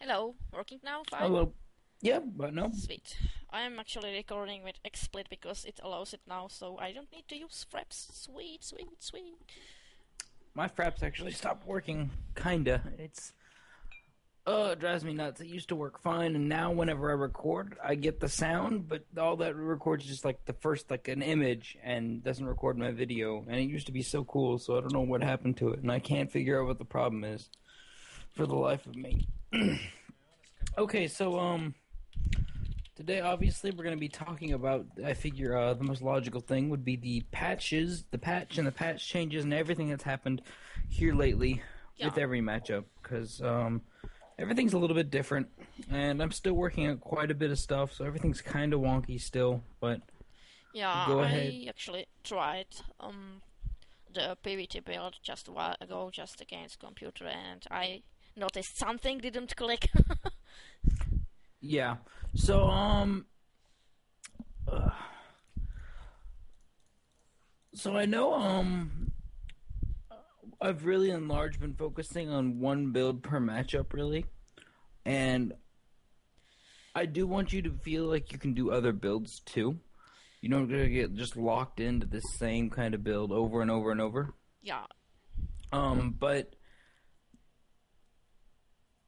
Hello, working now? Fine? Hello. Yeah, but no. Sweet. I'm actually recording with XSplit because it allows it now, so I don't need to use fraps. Sweet, sweet, sweet. My fraps actually stopped working, kinda. It drives me nuts. It used to work fine, and now whenever I record, I get the sound, but all that records is just like the first, like an image, and doesn't record my video. And it used to be so cool, so I don't know what happened to it, and I can't figure out what the problem is for the life of me. Okay, so today obviously we're going to be talking about. I figure the most logical thing would be the patches, the patch and the patch changes, and everything that's happened here lately Yeah, with every matchup, because everything's a little bit different, and I'm still working on quite a bit of stuff, so everything's kind of wonky still. But yeah, go ahead. I actually tried the PVT build just a while ago, just against computer, and I noticed something didn't click. Yeah. So uh, so I know I've really in large been focusing on one build per matchup, really. And I do want you to feel like you can do other builds too. You don't gonna get just locked into this same kind of build over and over and over. Yeah, But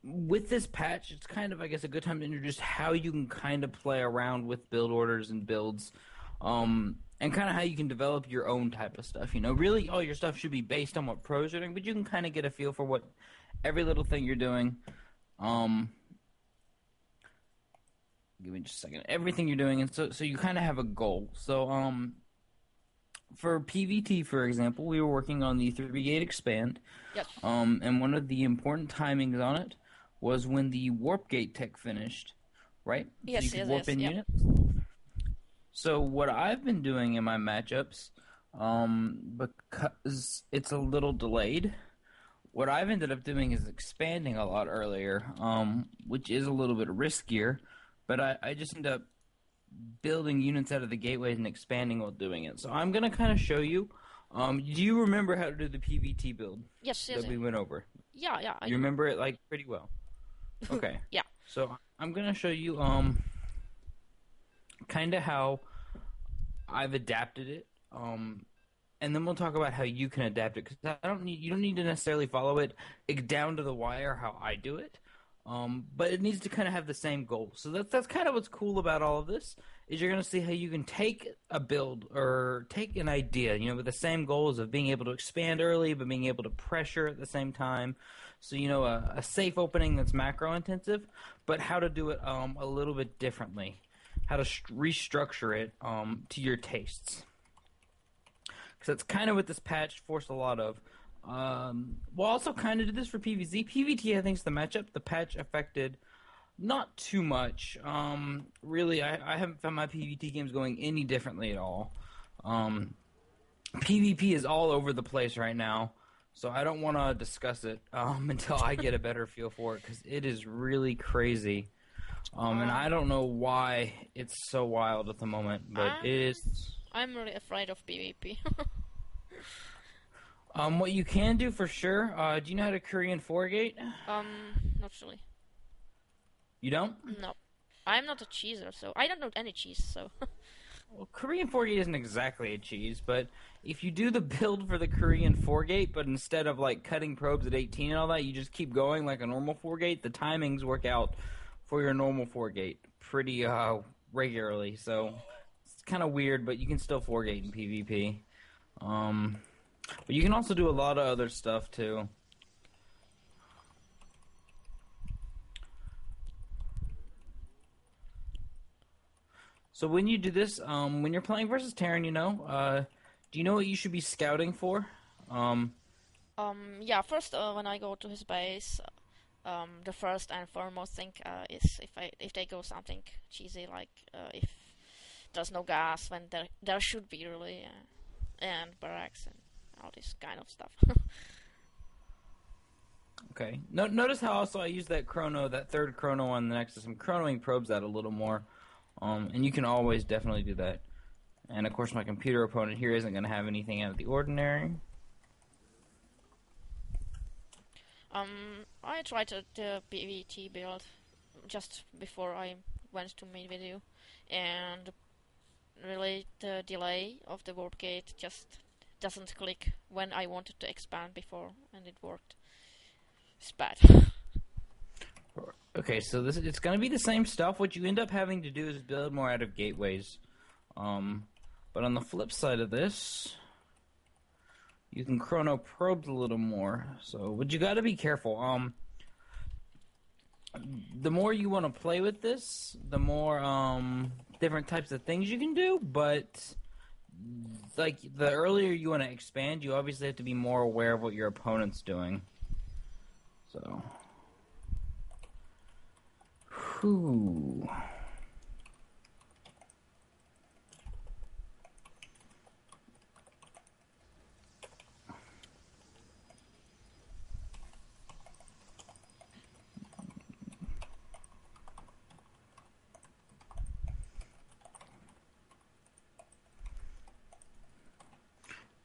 with this patch, it's kind of, I guess, a good time to introduce how you can kind of play around with build orders and builds, and kind of how you can develop your own type of stuff. You know, really, all your stuff should be based on what pros are doing, but you can kind of get a feel for what every little thing you're doing. Um, Give me just a second. Everything you're doing, and so you kind of have a goal. So, for PVT, for example, we were working on the 3 gate expand. yes, And one of the important timings on it was when the warp gate tech finished, right? So you yes, could yes, warp yes, in yep. units. So what I've been doing in my matchups, because it's a little delayed, what I've ended up doing is expanding a lot earlier, which is a little bit riskier, but I just end up building units out of the gateways and expanding while doing it. So I'm gonna kind of show you. Do you remember how to do the PVT build Yes, yes, that we went over? yeah, yeah, I You do. remember it like pretty well. Okay. Yeah, So I'm gonna show you kind of how I've adapted it. And then we'll talk about how you can adapt it, because you don't need to necessarily follow it down to the wire how I do it. But it needs to kind of have the same goal. So that's kind of what's cool about all of this, is you're going to see how you can take a build or take an idea, with the same goals of being able to expand early, but being able to pressure at the same time. So, a safe opening that's macro intensive, but how to do it a little bit differently, how to restructure it to your tastes. Because that's kind of what this patch forced a lot of. We'll also kind of did this for PvZ. PvT, I think, is the matchup. The patch affected not too much. Really, I haven't found my PvT games going any differently at all. PvP is all over the place right now, so I don't want to discuss it until I get a better feel for it, because it is really crazy. And I um, don't know why it's so wild at the moment, but it I'm, is. I'm really afraid of PvP. What you can do for sure, do you know how to Korean 4-gate? Not really. You don't? No. I'm not a cheeser, so I don't know any cheese, so. Well, Korean 4-gate isn't exactly a cheese, but if you do the build for the Korean 4-gate, but instead of like cutting probes at 18 and all that, you just keep going like a normal 4-gate, the timings work out for your normal 4-gate pretty regularly. So it's kind of weird, but you can still 4-gate in PvP. But you can also do a lot of other stuff too. So when you do this, when you're playing versus Terran, do you know what you should be scouting for? Um, Yeah, first, when I go to his base, the first and foremost thing is if they go something cheesy, like if there's no gas when there should be really, and barracks and all this kind of stuff. okay. Notice how also I use that third chrono on the Nexus. I'm chronoing probes out a little more. And you can always definitely do that. And of course my computer opponent here isn't going to have anything out of the ordinary. I tried the PVT build just before I went to main video, and really the delay of the warp gate just doesn't click when I wanted to expand before, and it worked. It's bad. Okay, so it's gonna be the same stuff. What you end up having to do is build more out of gateways. Um, but on the flip side of this, you can chrono probes a little more. So, but you got to be careful. The more you want to play with this, the more different types of things you can do. But like the earlier you want to expand, you obviously have to be more aware of what your opponent's doing. So, whew.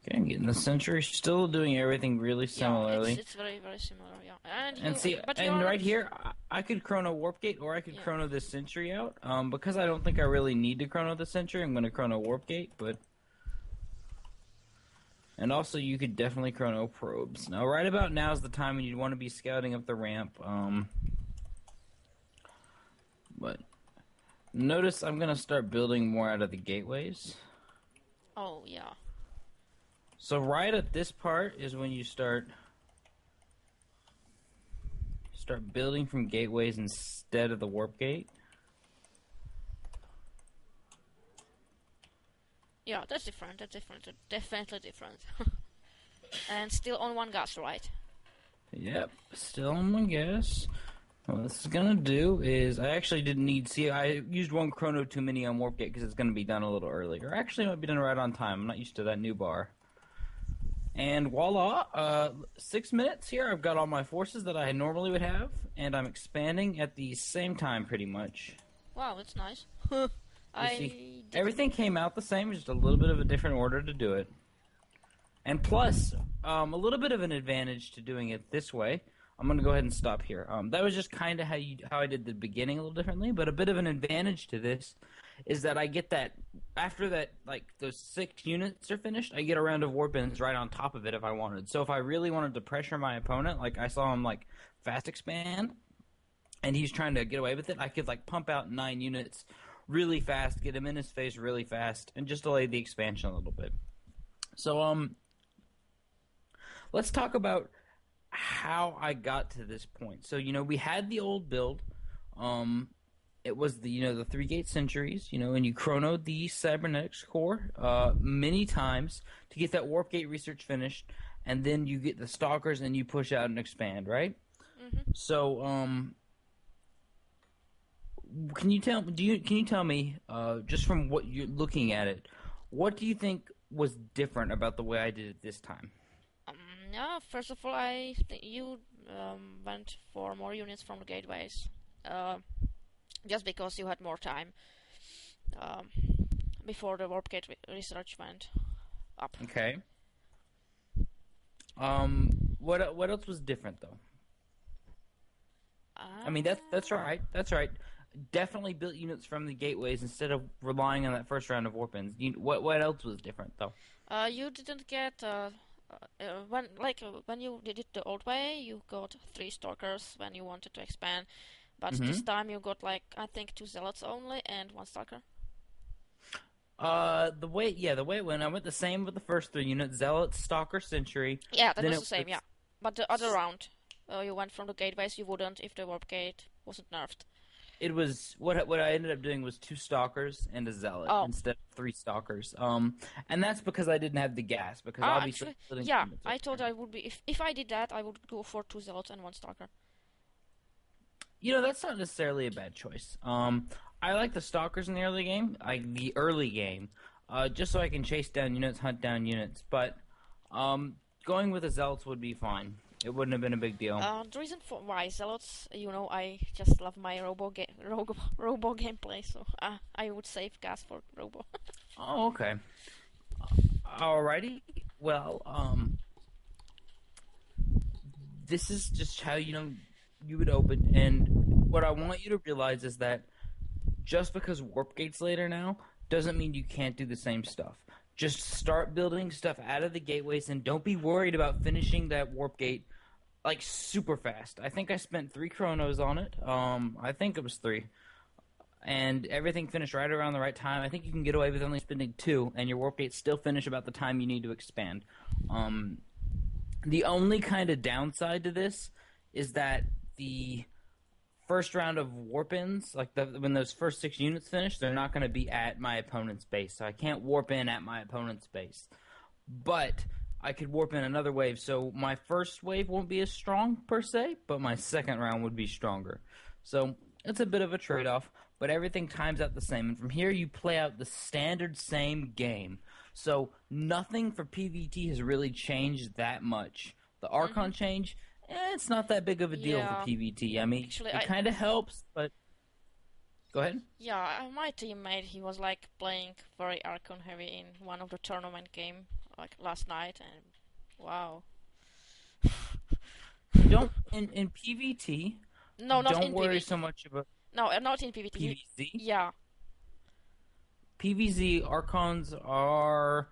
Okay, I'm getting the Sentry, still doing everything really similarly. It's very very similar. Yeah, And see, but and right here, I could chrono Warp Gate, or I could chrono this Sentry out. Because I don't think I really need to chrono the Sentry, I'm going to chrono Warp Gate, but... And also, you could definitely chrono probes. Now, right about now is the time when you'd want to be scouting up the ramp. But notice I'm going to start building more out of the gateways. Oh, yeah. So right at this part is when you start building from gateways instead of the warp gate. Yeah, that's different. Definitely different. And still on one gas, right? Yep, still on one gas. What this is gonna do is, I actually didn't need. See, I used one chrono too many on warp gate because it's gonna be done a little earlier. Actually, it might be done right on time. I'm not used to that new bar. And voila, 6 minutes here. I've got all my forces that I normally would have, and I'm expanding at the same time, pretty much. Wow, that's nice. Everything came out the same, just a little bit of a different order to do it. And plus, a little bit of an advantage to doing it this way. I'm going to go ahead and stop here. That was just kind of how I did the beginning a little differently, but a bit of an advantage to this is that I get that, after that, like, those 6 units are finished, I get a round of warp-ins right on top of it if I wanted. So if I really wanted to pressure my opponent, like I saw him, like, fast expand, and he's trying to get away with it, I could, like, pump out 9 units really fast, get him in his face really fast, and just delay the expansion a little bit. So, let's talk about how I got to this point. So, we had the old build. It was the 3-gate centuries, and you chronoed the cybernetics core many times to get that warp gate research finished, and then you get the stalkers and you push out and expand, right? Mm-hmm. So, can you tell me, just from what you're looking at it, what do you think was different about the way I did it this time? Yeah, first of all, I think you went for more units from the gateways. Just because you had more time before the warp gate research went up. Okay. What else was different though? I mean that's right. That's right. Definitely built units from the gateways instead of relying on that first round of warp-ins. What else was different though? You didn't get when you did it the old way, you got 3 stalkers when you wanted to expand. But this time you got, like, I think 2 zealots only and 1 stalker. The way it went, I went the same with the first 3 units: zealot, stalker, sentry. Yeah, that was the same. Yeah, but the other round, you went from the gateways. You wouldn't if the warp gate wasn't nerfed. It was what I ended up doing was 2 stalkers and a zealot instead of 3 stalkers. And that's because I didn't have the gas. Because obviously, actually, yeah, I thought I would be if I did that, I would go for 2 zealots and 1 stalker. That's not necessarily a bad choice. I like the stalkers in the early game, just so I can chase down units, hunt down units. But going with the zealots would be fine. It wouldn't have been a big deal. The reason for why zealots, I just love my robo gameplay, so I would save gas for robo. Oh, okay. Alrighty. Well, this is just how you would open. And what I want you to realize is that just because warp gates later now doesn't mean you can't do the same stuff. Just start building stuff out of the gateways and don't be worried about finishing that warp gate like super fast. I think I spent 3 chronos on it. I think it was 3. And everything finished right around the right time. I think you can get away with only spending 2 and your warp gates still finish about the time you need to expand. The only kind of downside to this is that the first round of warp-ins, like when those first 6 units finish, they're not going to be at my opponent's base. So I can't warp in at my opponent's base. But I could warp in another wave, so my first wave won't be as strong, per se, but my second round would be stronger. So it's a bit of a trade-off, but everything times out the same. And from here, you play out the standard same game. So nothing for PvT has really changed that much. The Archon change, it's not that big of a deal for PvT. I mean, actually, it kind of helps, but... Go ahead. Yeah, my teammate, he was like playing very Archon heavy in one of the tournament game, like last night, and wow. Don't in PvT. No, not don't in worry PvT. so much about No, not in PvT. PvZ. Yeah. PvZ Archons are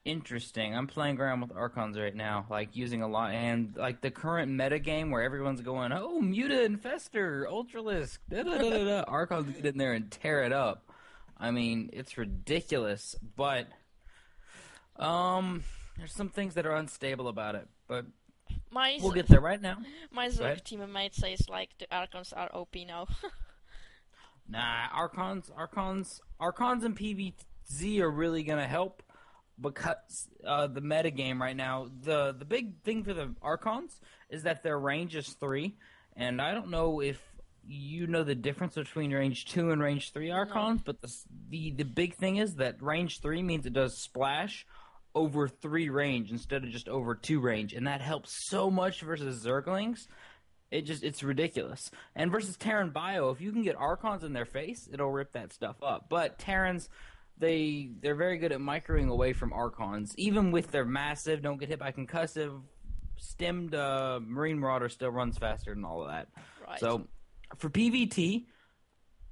interesting. I'm playing around with Archons right now, like using a lot, and like the current meta game where everyone's going, oh, Muta Infestor, Ultralisk, da da da da da. Archons get in there and tear it up. I mean, it's ridiculous, but there's some things that are unstable about it, but we'll get there right now. My Zerg teammate says like the Archons are OP now. Nah, Archons and PvZ are really gonna help because the meta game right now. The big thing for the Archons is that their range is 3, and I don't know if you know the difference between range 2 and range 3 Archons, but the big thing is that range 3 means it does splash over 3 range instead of just over 2 range, and that helps so much versus Zerglings. It's ridiculous. And versus Terran Bio, if you can get Archons in their face, it'll rip that stuff up. But Terrans, they're very good at microing away from Archons. Even with their massive, don't get hit by concussive, stemmed Marine Marauder still runs faster than all of that. Right. So for PvT,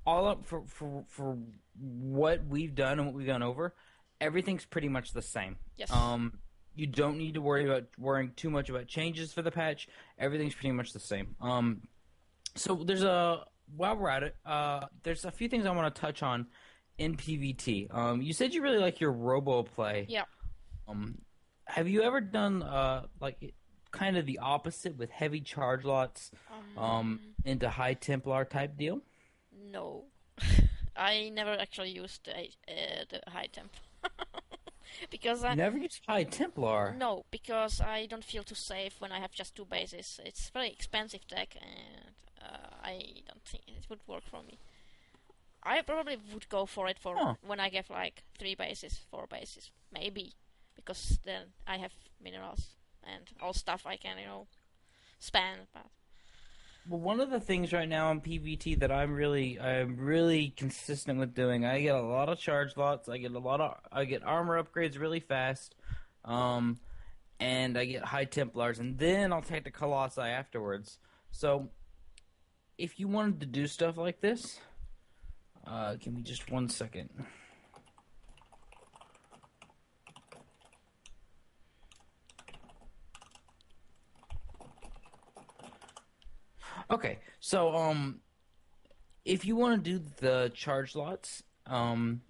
all up for what we've done and what we've gone over, everything's pretty much the same. Yes. You don't need to worrying too much about changes for the patch. Everything's pretty much the same. So while we're at it, there's a few things I want to touch on in PvT. You said you really like your robo play. Yeah. Have you ever done like kind of the opposite with heavy charge lots into high Templar type deal? No. I never actually used the high temp. Because I never used high Templar. No, because I don't feel too safe when I have just 2 bases. It's very expensive tech, and I don't think it would work for me. I probably would go for it when I get like 3 bases, 4 bases, maybe, because then I have minerals and all stuff I can, span. But well, one of the things right now on PvT that I'm really consistent with doing, I get a lot of charge lots, I get armor upgrades really fast, and I get high Templars, and then I'll take the Colossi afterwards. So, if you wanted to do stuff like this, give me just 1 second. Okay, so if you want to do the charge lots and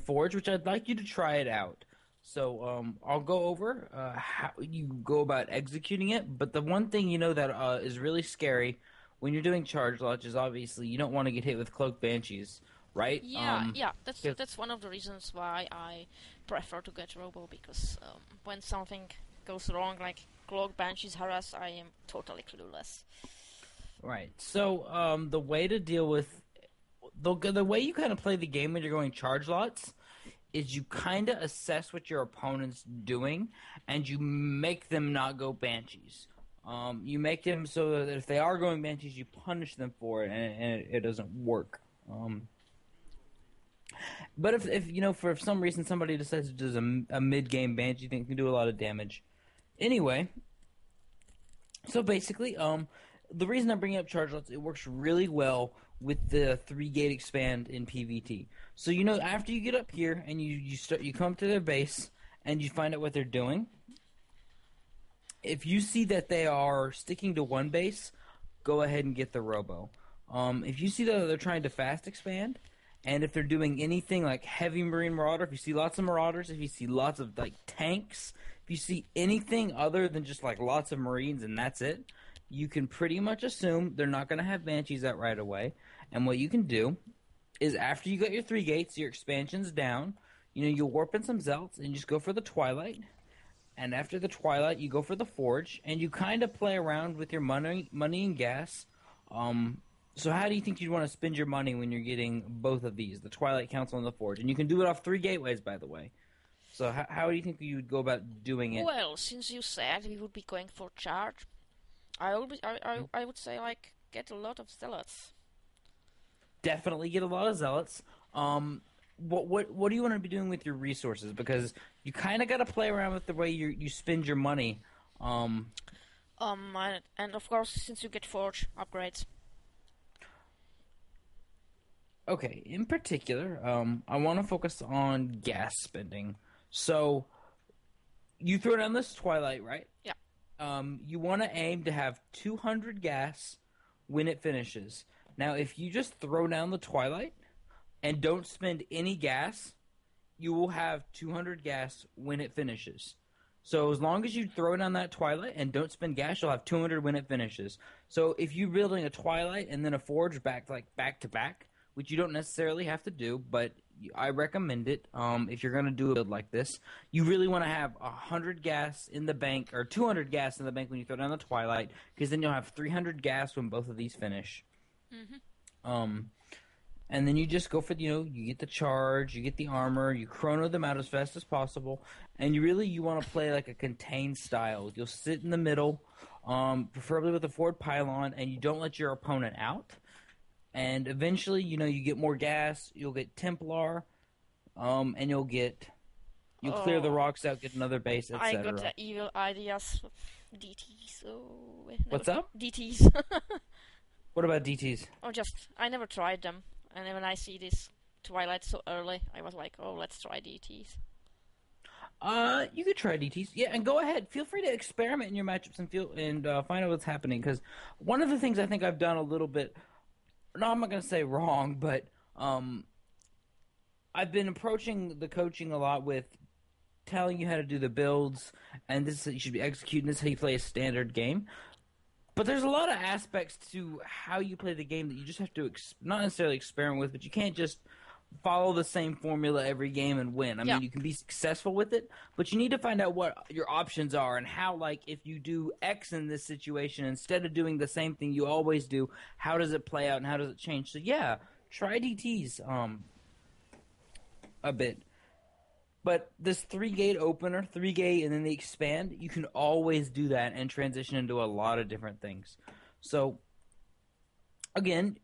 forge, which I'd like you to try it out. So I'll go over how you go about executing it. But the one thing that is really scary when you're doing charge lots is obviously you don't want to get hit with cloak banshees, right? Yeah, that's one of the reasons why I prefer to get robo, because when something goes wrong, like cloak banshees harass, I am totally clueless. Right. So the way to deal with the way you kind of play the game when you're going charge lots is you kind of assess what your opponent's doing and you make them not go banshees. You make them so that if they are going banshees, you punish them for it, and it doesn't work. But if some reason somebody decides to do a mid-game banshee, they can do a lot of damage. Anyway, So basically, the reason I'm bringing up charge lots, it works really well with the 3 gate expand in PvT. So after you get up here and you come to their base and you find out what they're doing. If you see that they are sticking to one base, go ahead and get the robo. If you see that they're trying to fast expand, and if they're doing anything like heavy marine marauder, if you see lots of marauders, if you see lots of like tanks, if you see anything other than just like lots of marines and that's it, you can pretty much assume they're not going to have banshees out right away. And what you can do is after you got your 3 gates, your expansion's down, you'll warp in some zealots and just go for the twilight. And after the twilight, you go for the forge, and you kind of play around with your money and gas. So how do you think you'd want to spend your money when you're getting both of these, the Twilight Council and the Forge? And you can do it off 3 gateways, by the way. So how do you think you would go about doing it? Well, since you said we would be going for charge, I would say like get a lot of zealots. Definitely get a lot of zealots. What do you want to be doing with your resources? Because you kind of got to play around with the way you spend your money. And of course, since you get forge upgrades. Okay, in particular, I want to focus on gas spending. So you throw down this Twilight, right? Yeah. You want to aim to have 200 gas when it finishes. Now, if you just throw down the Twilight and don't spend any gas, you will have 200 gas when it finishes. So as long as you throw down that Twilight and don't spend gas, you'll have 200 when it finishes. So if you're building a Twilight and then a Forge back to back, which you don't necessarily have to do, but I recommend it if you're going to do a build like this. You really want to have 100 gas in the bank, or 200 gas in the bank when you throw down the Twilight, because then you'll have 300 gas when both of these finish. Mm-hmm. And then you just go for, you get the charge, you get the armor, you chrono them out as fast as possible, and you want to play like a contained style. You'll sit in the middle, preferably with a forward pylon, and you don't let your opponent out. And eventually, you get more gas, you'll get Templar, and you'll clear the rocks out, get another base, etc. I got the evil ideas of DTs. Oh, What's up? DTs. What about DTs? I never tried them. And when I see this Twilight so early, I was like, oh, let's try DTs. You could try DTs, yeah, and go ahead. Feel free to experiment in your matchups and find out what's happening. Because one of the things I think I've done a little bit, no, I'm not gonna say wrong, but I've been approaching the coaching a lot with telling you how to do the builds, and this is how you should be executing. This is how you play a standard game. But there's a lot of aspects to how you play the game that you just have to not necessarily experiment with, but you can't just follow the same formula every game and win. I mean, you can be successful with it, but you need to find out what your options are and how, like, if you do X in this situation, instead of doing the same thing you always do, how does it play out and how does it change? So, yeah, try DTs a bit. But this 3-gate opener, 3-gate, and then the expand, you can always do that and transition into a lot of different things. So, again,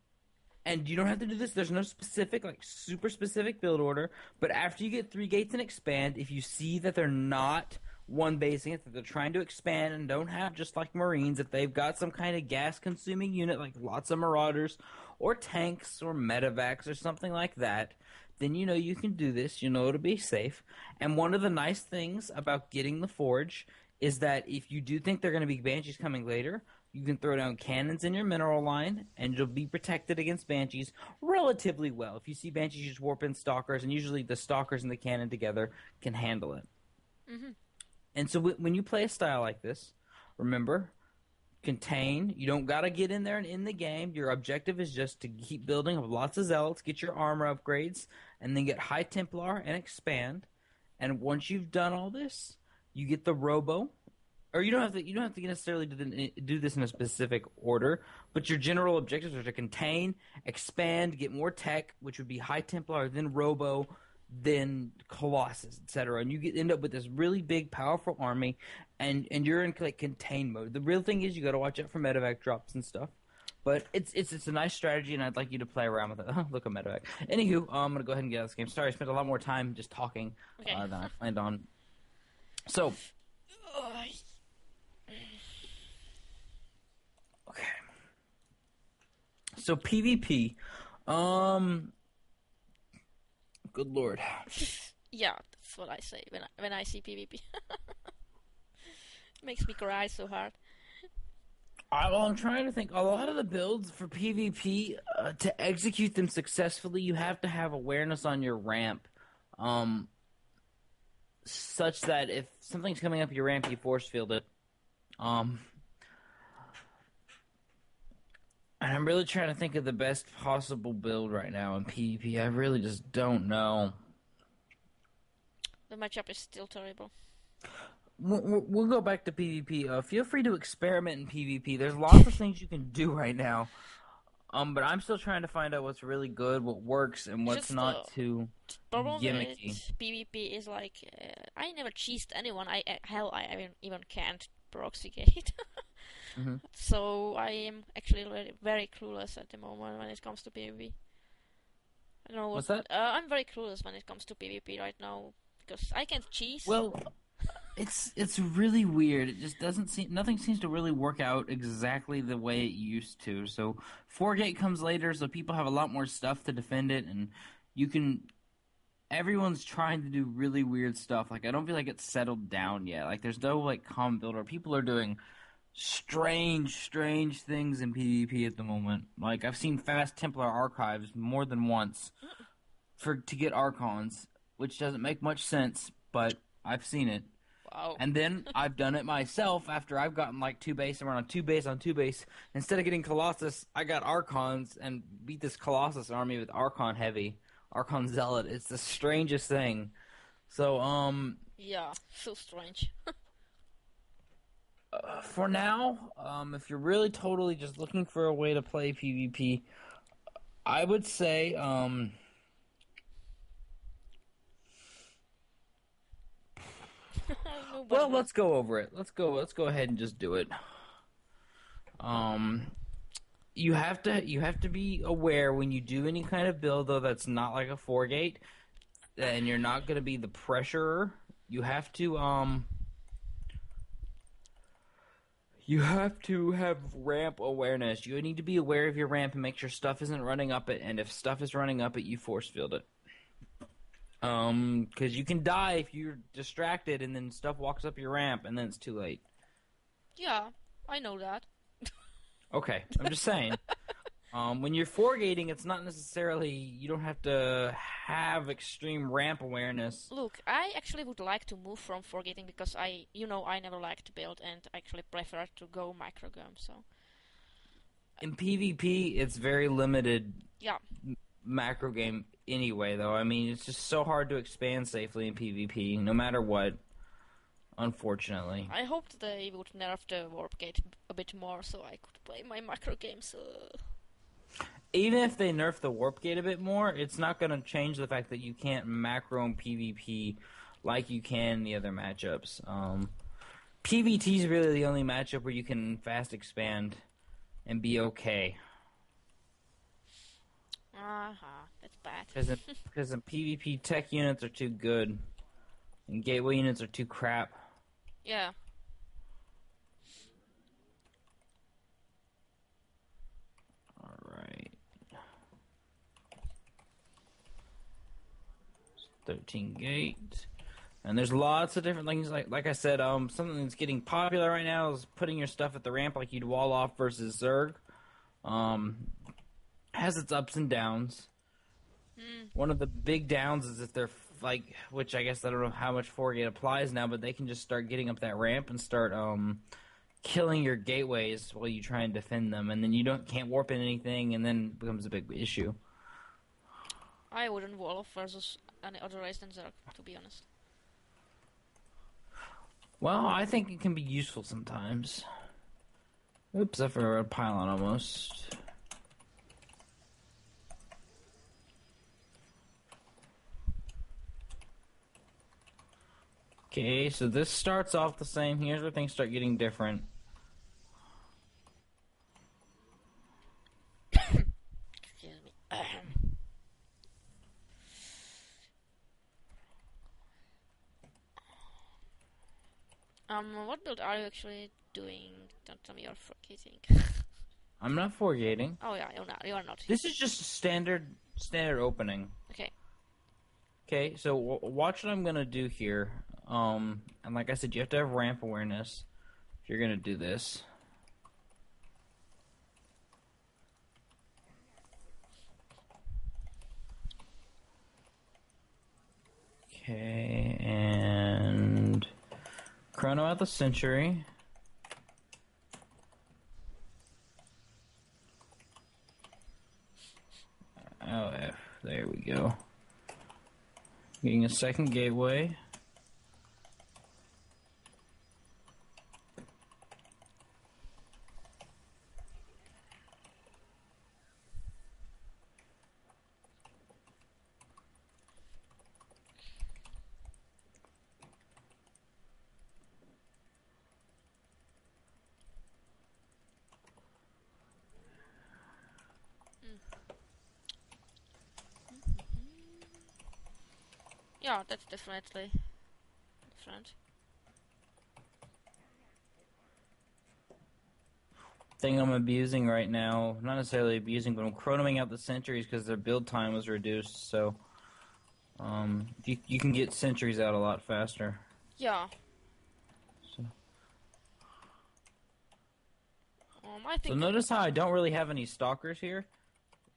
and you don't have to do this. There's no specific, like, super specific build order. But after you get 3 gates and expand, if you see that they're not one-basing it, that they're trying to expand and don't have just like Marines, if they've got some kind of gas-consuming unit, like lots of Marauders, or tanks, or medevacs, or something like that, then you can do this. It'll be safe. And one of the nice things about getting the Forge is that if you do think they're going to be Banshees coming later, you can throw down cannons in your mineral line, and you'll be protected against Banshees relatively well. If you see Banshees, you just warp in Stalkers, and usually the Stalkers and the cannon together can handle it. Mm-hmm. And so when you play a style like this, remember, contain. You don't got to get in there and in the game. Your objective is just to keep building up lots of Zealots, get your armor upgrades, and then get High Templar and expand. And once you've done all this, you get the Robo. Or you don't have to necessarily do this in a specific order, but your general objectives are to contain, expand, get more tech, which would be High Templar, then Robo, then Colossus, etc. And you end up with this really big, powerful army, and you're in like contain mode. The real thing is you got to watch out for medevac drops and stuff. But it's a nice strategy, and I'd like you to play around with it. Look, a medevac. Anywho, I'm gonna go ahead and get out of this game. Sorry, I spent a lot more time just talking than I planned on. So. So PvP, um, good lord. Yeah, that's what I say when I see PvP. Makes me cry so hard. I'm trying to think. A lot of the builds for PvP, to execute them successfully, you have to have awareness on your ramp, um, such that if something's coming up your ramp, you force field it. Um, and I'm really trying to think of the best possible build right now in PvP. I really just don't know. The matchup is still terrible. We'll go back to PvP. Feel free to experiment in PvP. There's lots of things you can do right now. But I'm still trying to find out what's really good, what works, and It's what's just not too the problem gimmicky. with PvP is like I never cheesed anyone. I even can't proxy gate. Hmm. So I am actually very clueless at the moment when it comes to PvP. I don't know what. What's that? I'm very clueless when it comes to PvP right now because I can't cheese. Well, it's really weird. It just doesn't seem nothing seems to really work out exactly the way it used to. So FourKExO comes later, so people have a lot more stuff to defend it, and you can. Everyone's trying to do really weird stuff. Like I don't feel like it's settled down yet. Like there's no like common builder. People are doing strange things in PvP at the moment. Like I've seen fast Templar archives more than once for to get Archons, which doesn't make much sense, but I've seen it. Wow. And then I've done it myself after I've gotten like two base and run on two base. Instead of getting Colossus, I got Archons and beat this Colossus army with Archon heavy, Archon Zealot. It's the strangest thing. So Yeah, so strange. for now, if you're really totally just looking for a way to play PvP, I would say Nobody well, knows. let's go over it. Let's go ahead and just do it. Um you have to be aware when you do any kind of build though that's not like a four gate and you're not going to be the pressurer. You have to have ramp awareness. You need to be aware of your ramp and make sure stuff isn't running up it, and if stuff is running up it, you force field it. Because you can die if you're distracted and then stuff walks up your ramp and then it's too late. Yeah, I know that. Okay, I'm just saying. When you're four-gating, it's not necessarily, you don't have to have extreme ramp awareness. Look, I actually would like to move from forgetting because I never like to build and actually prefer to go microgame. So In PvP, it's very limited yeah, macro game anyway, though. I mean, it's just so hard to expand safely in PvP, no matter what, unfortunately. I hoped they would nerf the warp gate a bit more so I could play my macro games. Even if they nerf the warp gate a bit more, it's not going to change the fact that you can't macro in PvP like you can in the other matchups. PvT is really the only matchup where you can fast expand and be okay. That's bad. Because in PvP, tech units are too good, and gateway units are too crap. Yeah. Alright. 13 gate. And there's lots of different things. Like I said, something that's getting popular right now is putting your stuff at the ramp like you'd wall off versus Zerg. Has its ups and downs. One of the big downs is if they're like, which I guess I don't know how much 4-gate applies now, but they can just start getting up that ramp and start killing your gateways while you try and defend them, and then you can't warp in anything, and then it becomes a big issue. I wouldn't wall off versus any other race than Zerg, to be honest. Well, I think it can be useful sometimes. Oops, I forgot a pylon almost. Okay, so this starts off the same. Here's where things start getting different. Excuse me. What build are you actually doing? Don't tell me you're forgetting. I'm not forgating. Oh yeah, you're not. You are not. This is just a standard opening. Okay. Okay, so watch what I'm gonna do here. And like I said, you have to have ramp awareness if you're gonna do this. Okay, and chrono out the sentry. Oh, F. There we go. Getting a second gateway. Yeah, that's definitely different. Thing I'm abusing right now, not necessarily abusing, but I'm chronoing out the sentries because their build time was reduced, so you can get sentries out a lot faster. Yeah. So, I think. so notice how I don't really have any stalkers here?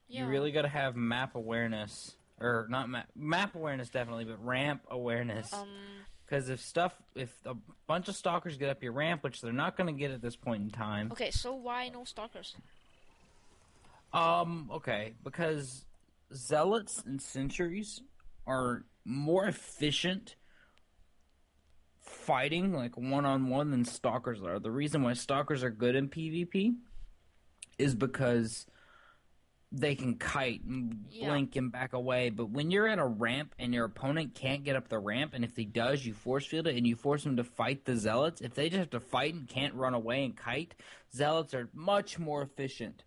Yeah. You really gotta have map awareness. Or not map awareness definitely, but ramp awareness. Because if a bunch of stalkers get up your ramp, which they're not gonna get at this point in time. Okay, so why no stalkers? Okay, because zealots and sentries are more efficient fighting like one-on-one than stalkers are. The reason why stalkers are good in PvP is because they can kite and blink and back away, but when you're at a ramp and your opponent can't get up the ramp, and if he does, you force field it and you force him to fight the zealots. If they just have to fight and can't run away and kite, zealots are much more efficient.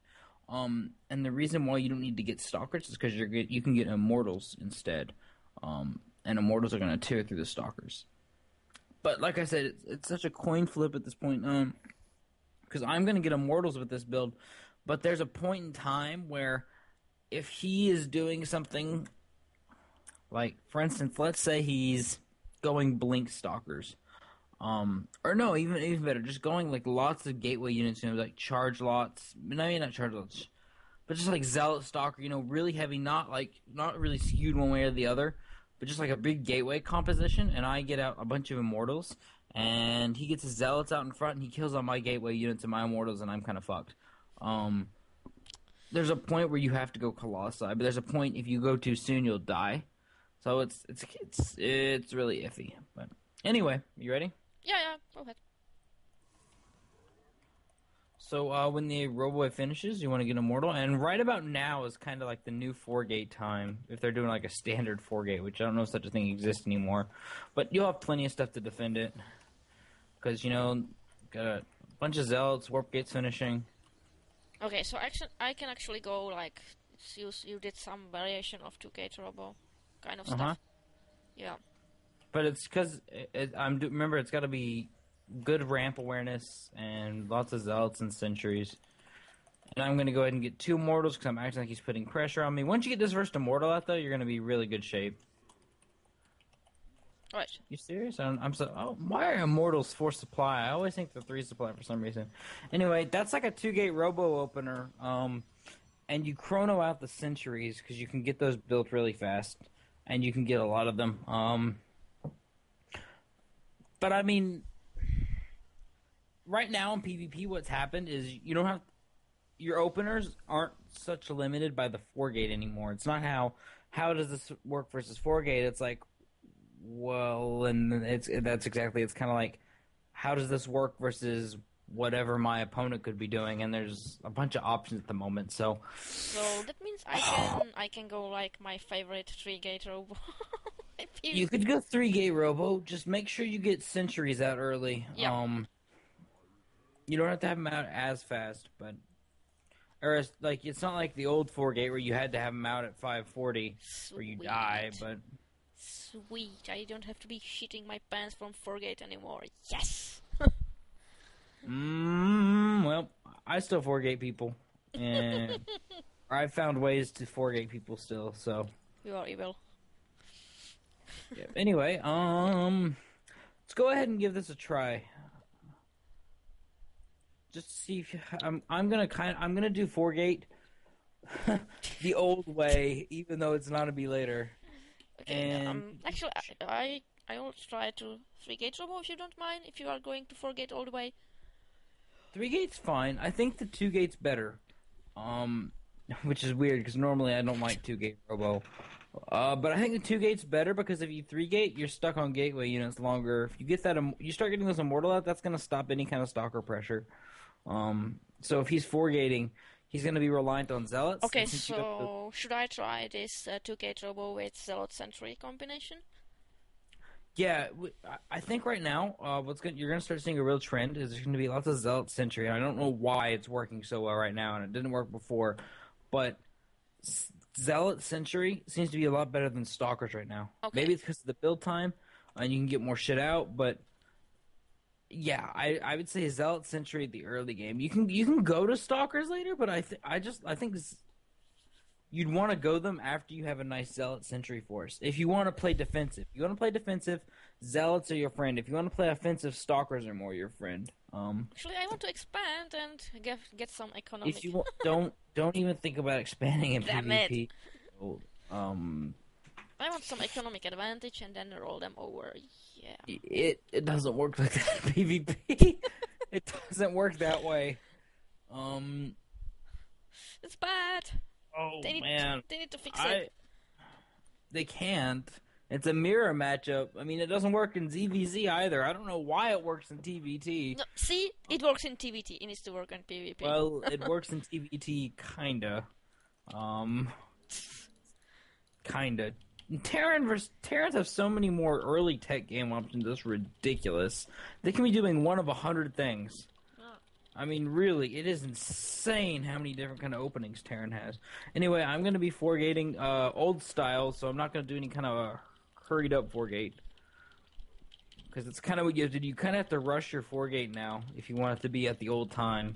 And the reason why you don't need to get stalkers is because you can get immortals instead. And immortals are going to tear through the stalkers. But like I said, it's such a coin flip at this point. Because I'm going to get immortals with this build. But there's a point in time where if he is doing something, like, for instance, let's say he's going blink stalkers. Or no, even better, just going like lots of gateway units, like charge lots. Maybe not charge lots, but just like zealot stalker, really heavy, not really skewed one way or the other, but just like a big gateway composition. And I get out a bunch of immortals, and he gets his zealots out in front, and he kills all my gateway units and my immortals, and I'm kind of fucked. There's a point where you have to go Colossi, but there's a point if you go too soon, you'll die. So it's really iffy. But anyway, you ready? Yeah, go ahead. So when the Roboy finishes, you want to get Immortal, and right about now is kind of like the new 4-gate time, if they're doing like a standard 4-gate, which I don't know if such a thing exists anymore. But you'll have plenty of stuff to defend it, because, got a bunch of Zealots, Warp Gates finishing. Okay, so I can actually go like you did some variation of 2-gate Robo kind of stuff. Yeah. But it's because remember, it's got to be good ramp awareness and lots of zealots and sentries. And I'm going to go ahead and get 2 immortals because I'm acting like he's putting pressure on me. Once you get this first immortal out, though, you're going to be really good shape. Right. You serious? Why are immortals 4 supply? I always think they're 3 supply for some reason. Anyway, that's like a 2-gate robo opener. And you chrono out the sentries because you can get those built really fast. And you can get a lot of them. But I mean, right now in PvP, what's happened is you don't have your openers aren't such limited by the 4-gate anymore. It's not how does this work versus 4-gate. It's like, well, and it's kind of like, how does this work versus whatever my opponent could be doing, and there's a bunch of options at the moment. So that means I can go like my favorite 3-gate robo. You could go 3-gate robo. Just make sure you get sentries out early. Yeah. You don't have to have them out as fast, but it's not like the old 4-gate where you had to have them out at 540 or you die. But sweet, I don't have to be shitting my pants from 4-gate anymore. Yes. Well, I still 4-gate people. and I've found ways to 4-gate people still. So You are evil. yeah. Anyway, let's go ahead and give this a try. Just to see if I'm gonna do 4-gate the old way, even though it's not to be later. Okay, And actually, I will try to 3-gate robo if you don't mind, if you are going to 4-gate all the way. 3-gate's fine. I think the 2-gate's better. Which is weird because normally I don't like 2-gate robo. But I think the 2-gate's better because if you 3-gate, you're stuck on gateway units longer. If you get that, you start getting those immortal out, that's gonna stop any kind of stalker pressure. So if he's 4-gating, he's gonna be reliant on zealots. Okay, so should I try this 2-gate robo with zealot sentry combination? Yeah, I think right now, you're gonna start seeing a real trend is there's gonna be lots of zealot sentry. And I don't know why it's working so well right now, and it didn't work before, but zealot sentry seems to be a lot better than stalkers right now. Okay. Maybe it's because of the build time, and you can get more shit out. But yeah, I would say zealot sentry at the early game. You can go to stalkers later, but I think you'd want to go them after you have a nice zealot sentry force. If you want to play defensive, zealots are your friend. If you want to play offensive, stalkers are more your friend. Actually, I want to expand and get some economic. If you don't even think about expanding in Damn PvP. it. I want some economic advantage and then roll them over. Yeah. It doesn't work like that in PvP. It doesn't work that way. It's bad. Oh They man, need to fix it. They can't. It's a mirror matchup. I mean, it doesn't work in ZVZ either. I don't know why it works in TVT. No, see, it works in TVT. It needs to work in PvP. Well, it works in TVT, kinda. Kinda. Terrans have so many more early tech game options. It's ridiculous. They can be doing one of 100 things. I mean, really, it is insane how many different kind of openings Terran has. Anyway, I'm going to be 4-gating old style, so I'm not going to do any kind of a hurried up 4-gate. Because it's kind of what you have to do. You kind of have to rush your 4-gate now if you want it to be at the old time.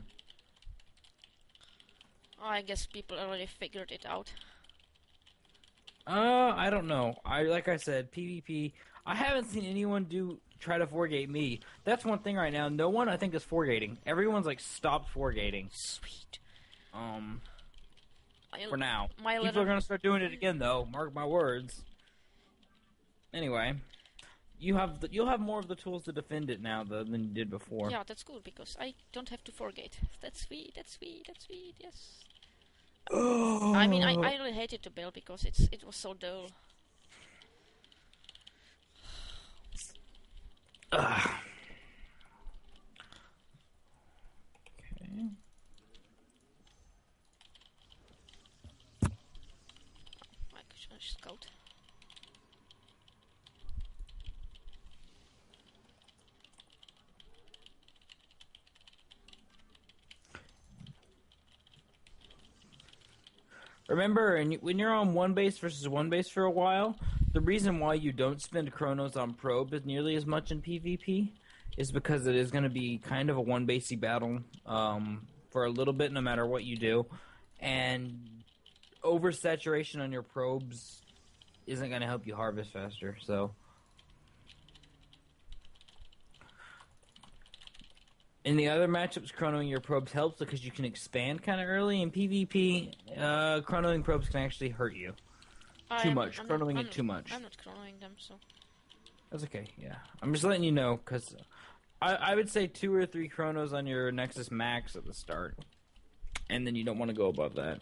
I guess people already figured it out. I don't know. Like I said, PvP. I haven't seen anyone try to 4-gate me. That's one thing right now. No one, I think, is 4-gating. Everyone's like stopped 4-gating. Sweet. For now. People are gonna start doing it again, though. Mark my words. Anyway, you'll have more of the tools to defend it now than you did before. Yeah, that's good because I don't have to 4-gate. That's sweet. That's sweet. That's sweet. Yes. I mean, I really hated to build because it was so dull. Okay. I could scout. Remember, when you're on one base versus one base for a while, the reason why you don't spend chronos on probe as nearly as much in PvP is because it is going to be kind of a one-basey battle for a little bit no matter what you do. And oversaturation on your probes isn't going to help you harvest faster, so... In the other matchups, chronoing your probes helps because you can expand kind of early. In PvP, chronoing probes can actually hurt you. Too much. Chronoing it too much. I'm not chronoing them, so... That's okay, yeah. I'm just letting you know, because I would say 2 or 3 chronos on your Nexus Max at the start. And then you don't want to go above that.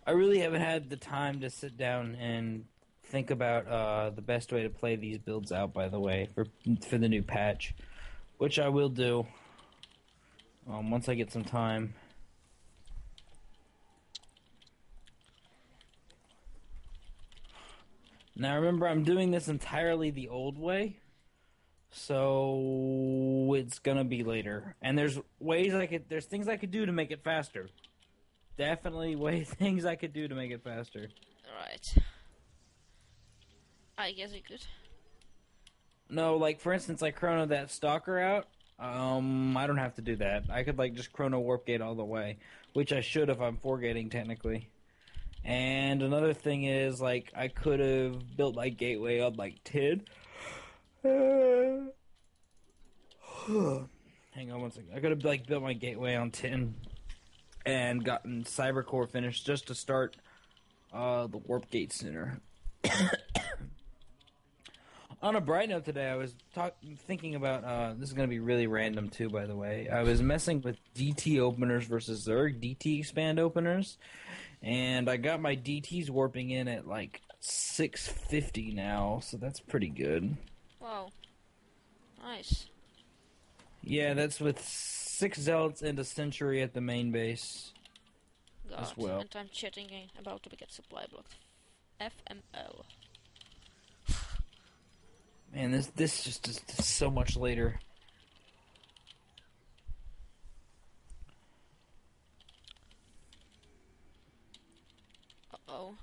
I really haven't had the time to sit down and think about the best way to play these builds out, by the way, for the new patch, which I will do once I get some time. Now remember, I'm doing this entirely the old way, so it's gonna be later. And there's things I could do to make it faster. Definitely things I could do to make it faster. Right. I guess you could. No, like for instance, I chrono that stalker out. I don't have to do that. I could like just chrono warp gate all the way, which I should if I'm forgetting technically. And another thing is like I could have built my gateway up like 10. Hang on one second. I could have like built my gateway on 10 and gotten Cybercore finished just to start the warp gate center. On a bright note today, I was thinking about, this is going to be really random too, by the way. I was messing with DT openers versus Zerg DT expand openers, and I got my DTs warping in at like 650 now, so that's pretty good. Wow. Nice. Yeah, that's with 6 Zealots and a Sentry at the main base God. as well. And I'm chatting about to get supply blocked. FML. Man, this just is so much later. Uh-oh.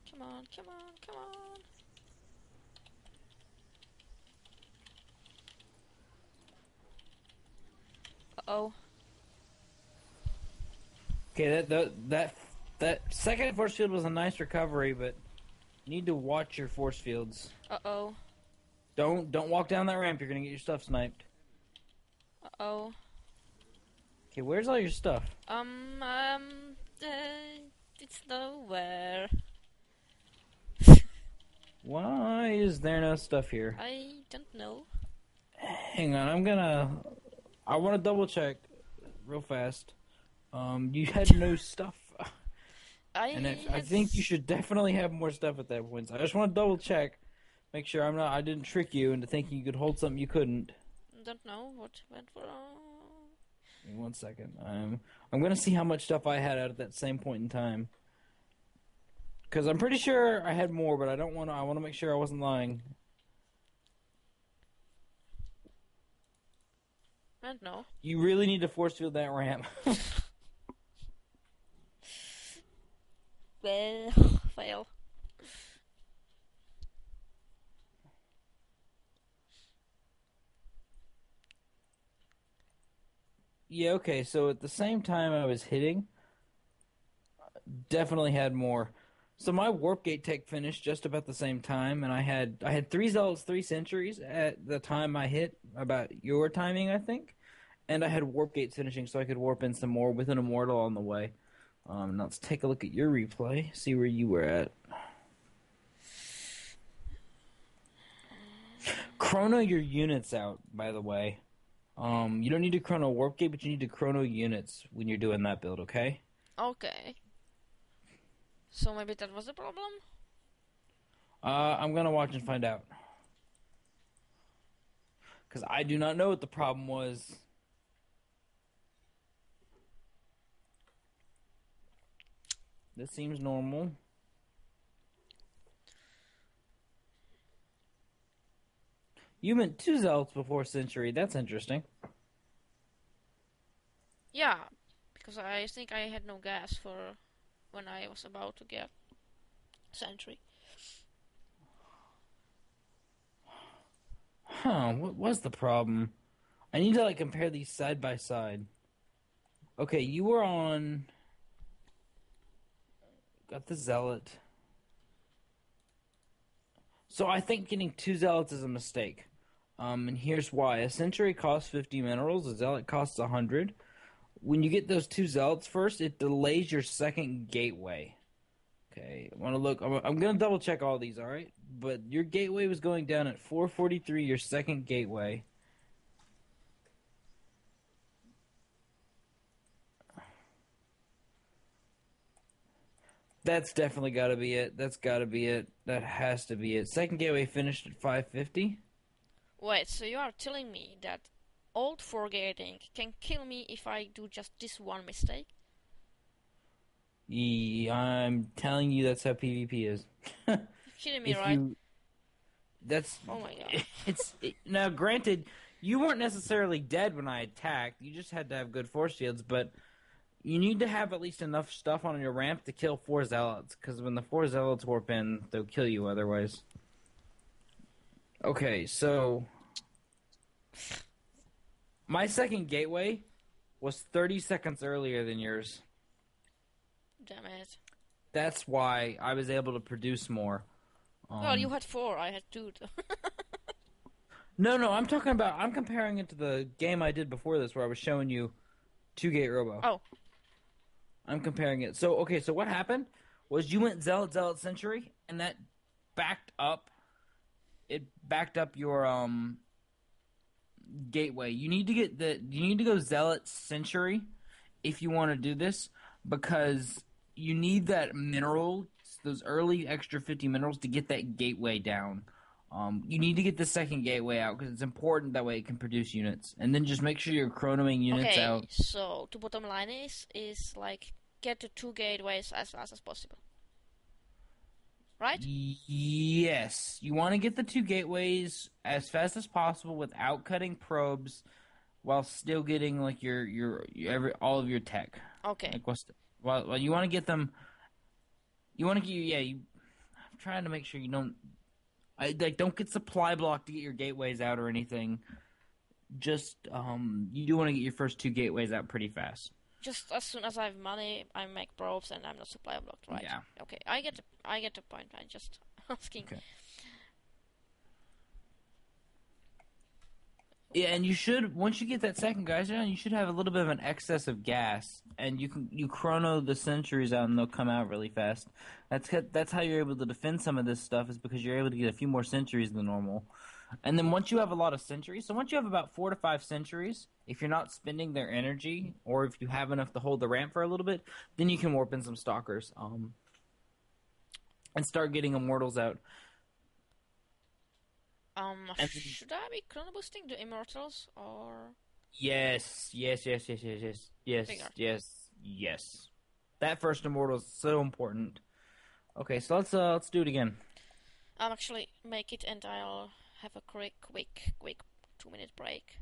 Come on, come on, come on. Uh-oh. Okay, that second force field was a nice recovery, but you need to watch your force fields. Uh-oh. Don't walk down that ramp. You're gonna get your stuff sniped. Uh-oh. Okay, where's all your stuff? It's nowhere. Why is there no stuff here? I don't know. Hang on, I want to double check real fast. You had no stuff. I think you should definitely have more stuff at that point. So I just want to double check, make sure I didn't trick you into thinking you could hold something you couldn't. Don't know what went wrong. Give me 1 second. I'm gonna see how much stuff I had out at that same point in time. Because I'm pretty sure I had more, but I don't want to. I want to make sure I wasn't lying. I don't know. You really need to force field that ramp. Well, fail. Yeah, okay, so at the same time I was hitting, definitely had more. So my warp gate tech finished just about the same time, and I had 3 zealots, 3 sentries at the time I hit, about your timing, I think. And I had warp gates finishing so I could warp in some more with an immortal on the way. Now let's take a look at your replay, see where you were at. Chrono your units out, by the way. You don't need to chrono warp gate, but you need to chrono units when you're doing that build, okay? Okay. So maybe that was the problem? I'm gonna watch and find out. Because I do not know what the problem was. This seems normal. You meant 2 zealots before Century. That's interesting. Yeah, because I think I had no gas for when I was about to get Sentry. Huh, what was the problem? I need to, like, compare these side by side. Okay, you were on... Got the Zealot. So I think getting 2 Zealots is a mistake. And here's why. A Century costs 50 minerals, a Zealot costs 100. When you get those 2 Zealots first, it delays your second gateway. Okay, I want to look. I'm going to double check all these, alright? But your gateway was going down at 443, your second gateway. That's definitely got to be it. That's got to be it. That has to be it. Second gateway finished at 550. Wait, so you are telling me that old forgetting can kill me if I do just this one mistake? Yeah, I'm telling you that's how PvP is. You're kidding me, right? That's... Oh my god. Now, granted, you weren't necessarily dead when I attacked. You just had to have good force fields, but... You need to have at least enough stuff on your ramp to kill 4 zealots, because when the 4 zealots warp in, they'll kill you otherwise. Okay, so my second gateway was 30 seconds earlier than yours. Damn it. That's why I was able to produce more. Well, you had 4, I had 2. No, I'm comparing it to the game I did before this where I was showing you 2-gate robo. Oh. I'm comparing it. So, okay, so what happened was you went Zealot, Zealot, Century, and that backed up. It backed up your gateway. You need to go Zealot, Century if you want to do this, because you need that mineral, those early extra 50 minerals to get that gateway down. You need to get the second gateway out because it's important, that way it can produce units. And then just make sure you're chronoming units out. Okay, so the bottom line is like get the 2 gateways as fast as possible. Right? Yes. You want to get the 2 gateways as fast as possible without cutting probes while still getting like your all of your tech. Okay. Like well, you want to get them. You want to get I'm trying to make sure you don't. Don't get supply block to get your gateways out or anything. Just you do want to get your first 2 gateways out pretty fast. Just as soon as I have money, I make probes and I'm not supply blocked, right? Yeah. Okay, I get the point. I'm just asking. Okay. Yeah, and you should, once you get that second geyser down, you should have a little bit of an excess of gas, and you chrono the sentries out, and they'll come out really fast. That's how you're able to defend some of this stuff, is because you're able to get a few more sentries than normal. And then once you have a lot of sentries, so once you have about 4 to 5 sentries, if you're not spending their energy, or if you have enough to hold the ramp for a little bit, then you can warp in some stalkers, and start getting immortals out. Should I be chrono boosting the immortals or? Yes. That first immortal is so important. Okay, so let's do it again. I'll actually make it, and I'll have a quick 2-minute break.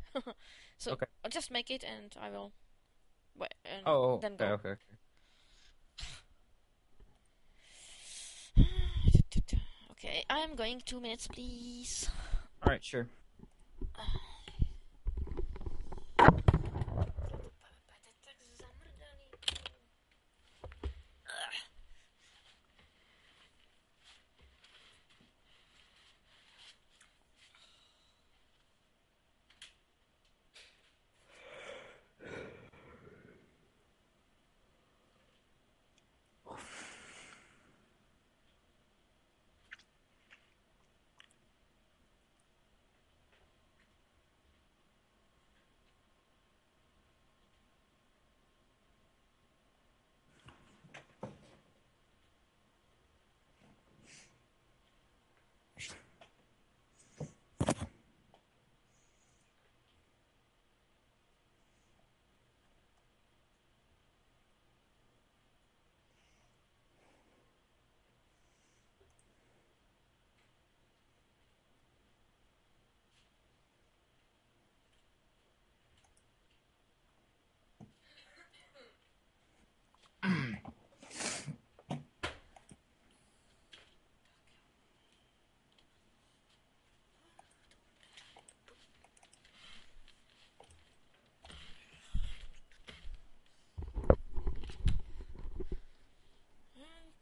So Okay. I'll just make it, and I will. Wait, and then okay, go. okay. Okay, I'm going 2 minutes, please. All right, sure.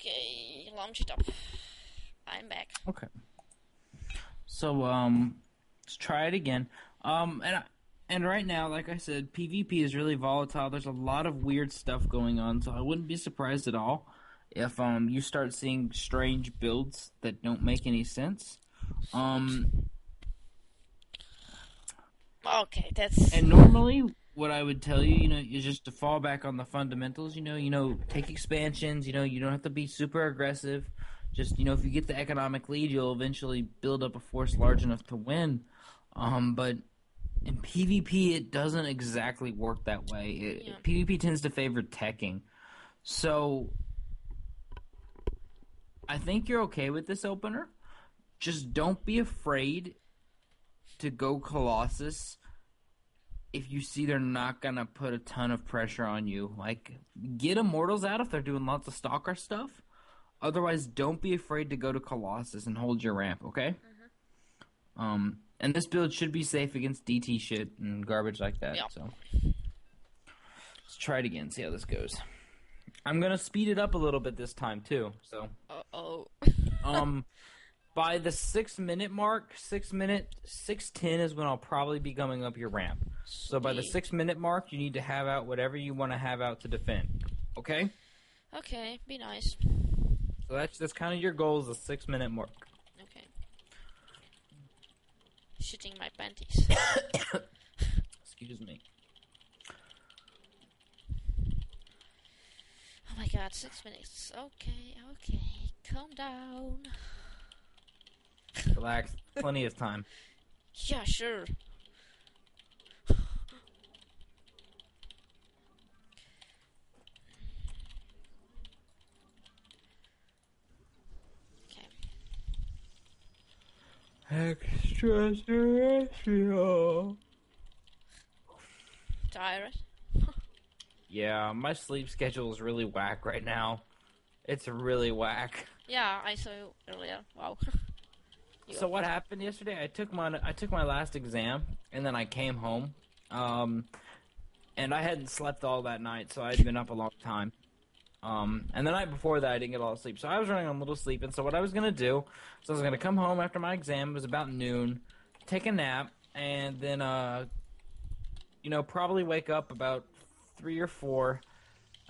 Okay, launch it up. I'm back. Okay. So let's try it again. And right now, like I said, PvP is really volatile. There's a lot of weird stuff going on, so I wouldn't be surprised at all if you start seeing strange builds that don't make any sense. Okay, that's. And normally, what I would tell you, is just to fall back on the fundamentals. Take expansions. You don't have to be super aggressive. Just if you get the economic lead, you'll eventually build up a force large enough to win. But in PvP, it doesn't exactly work that way. PvP tends to favor teching. So I think you're okay with this opener. Just don't be afraid to go Colossus if you see they're not gonna put a ton of pressure on you, like get Immortals out if they're doing lots of Stalker stuff. Otherwise, don't be afraid to go to Colossus and hold your ramp, okay? And this build should be safe against DT shit and garbage like that. Yeah. So let's try it again. See how this goes. I'm gonna speed it up a little bit this time too. So Uh-oh. by the 6-minute mark, 6:10 is when I'll probably be coming up your ramp. So by the Sweet. 6-minute mark, you need to have out whatever you want to have out to defend. Okay? Okay, be nice. So that's kind of your goal is the 6-minute mark. Okay. Shitting my panties. Excuse me. Oh my god, 6 minutes. Okay, okay. Calm down. Relax. Plenty of time. Yeah, sure. Okay. Extraterrestrial. Tired? Yeah, my sleep schedule is really whack right now. It's really whack. Yeah, I saw you earlier. Wow. So what happened yesterday? I took my last exam and then I came home. And I hadn't slept all that night, so I'd been up a long time. And the night before that I didn't get a lot of sleep. So I was running on little sleep, and so what I was gonna do, so I was gonna come home after my exam, it was about noon, take a nap, and then probably wake up about 3 or 4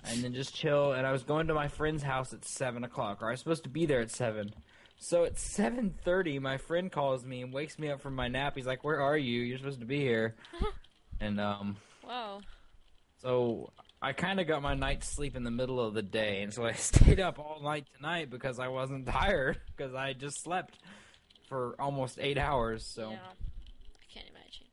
and then just chill. And I was going to my friend's house at 7 o'clock, or I was supposed to be there at 7. So at 7:30, my friend calls me and wakes me up from my nap. He's like, "Where are you? You're supposed to be here." And Wow. so I kind of got my night's sleep in the middle of the day, and so I stayed up all night tonight because I wasn't tired, because I just slept for almost 8 hours. So Yeah. I can't imagine.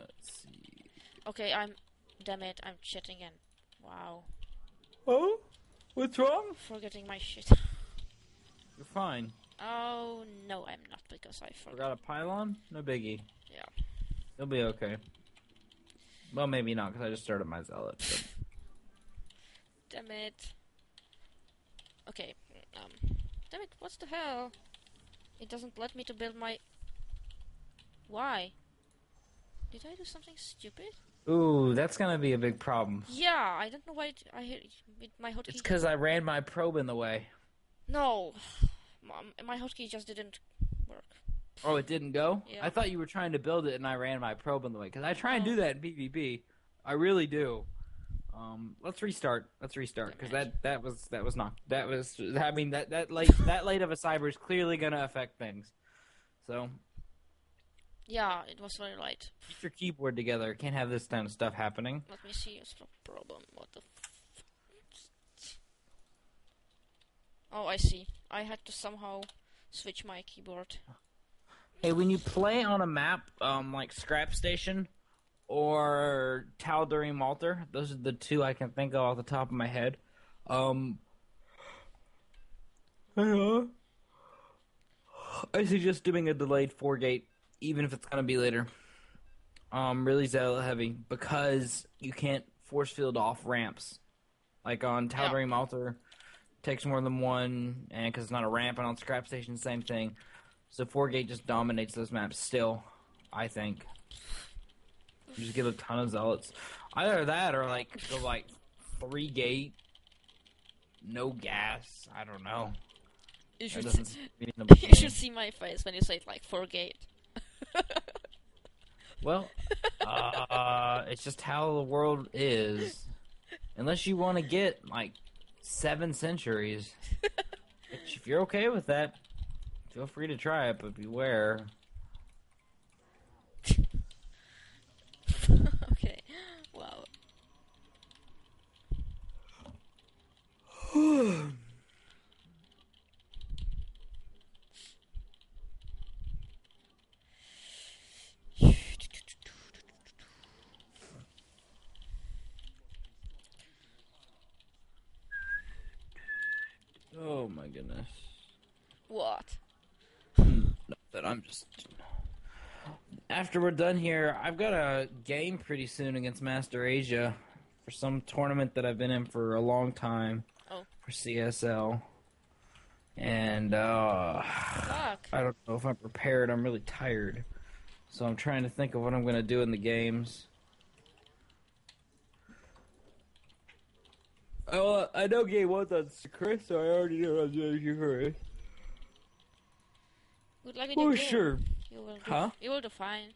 let's see. Okay, damn it, I'm shitting again. Wow. Oh, what's wrong? Forgetting my shit. You're fine. Oh, no, I'm not, because I forgot. Forgot a pylon? No biggie. Yeah. You'll be okay. Well, maybe not, because I just started my zealot. But... Damn it. Okay, damn it, what the hell? It doesn't let me to build my... Why? Did I do something stupid? Ooh, that's gonna be a big problem. Yeah, I don't know why I hit with my hotkey. It's because I ran my probe in the way. No, my hotkey just didn't work. Oh, it didn't go? Yeah. I thought you were trying to build it and I ran my probe in the way. Because I try and do that in PvP. I really do. Let's restart. Because that was that late of a cyber is clearly gonna affect things. So Yeah, it was very light. keep your keyboard together. Can't have this kind of stuff happening. Let me see what's the problem. What the Oh, I see. I had to somehow switch my keyboard. Hey, when you play on a map, like Scrap Station or Tal'Darim Malter, those are the two I can think of off the top of my head. I suggest doing a delayed 4-gate, even if it's gonna be later. Really zealot heavy, because you can't force field off ramps. Like on Tal'Darim Malter, takes more than one, and because it's not a ramp, and on Scrap Station, same thing. So 4-gate just dominates those maps still, I think. You just get a ton of zealots. Either that or go 3-gate, no gas. I don't know. You That should, doesn't see, seem reasonable to you me. should see my face when you say it like FourKExO. Well, it's just how the world is. Unless you want to get 7 centuries. Which, if you're okay with that, feel free to try it, but beware. Okay, wow. Oh my goodness. What? I'm just... After we're done here, I've got a game pretty soon against Master Asia for some tournament that I've been in for a long time Oh, for CSL. And fuck. I don't know if I'm prepared. I'm really tired. So I'm trying to think of what I'm going to do in the games. Oh, I know game one's on Chris, so I already know I'm doing Chris. Good luck with your game. Sure. You will do, Huh? You will do fine.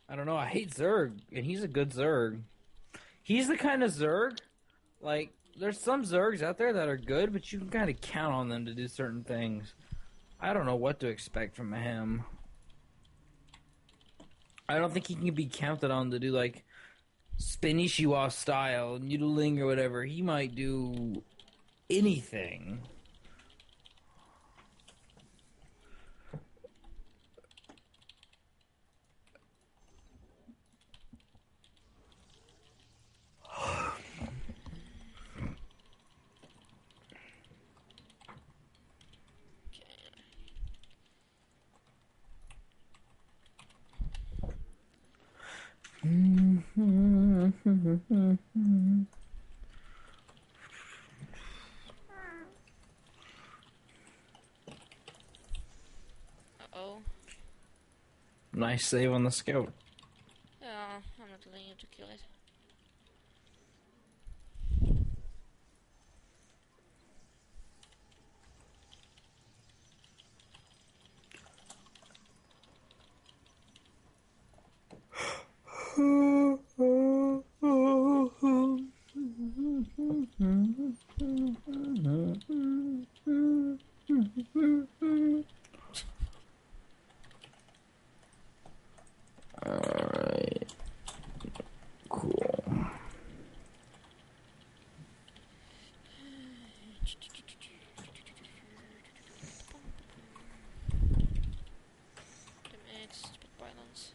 I don't know. I hate Zerg, and he's a good Zerg. He's the kind of Zerg, like, there's some Zergs out there that are good, but you can kind of count on them to do certain things. I don't know what to expect from him. I don't think he can be counted on to do, like, Spanishiwa style, noodling or whatever. He might do anything. Uh-oh. Nice save on the scout. Yeah, I'm not letting you to kill it. Alright. Cool. Damn it, stupid violence.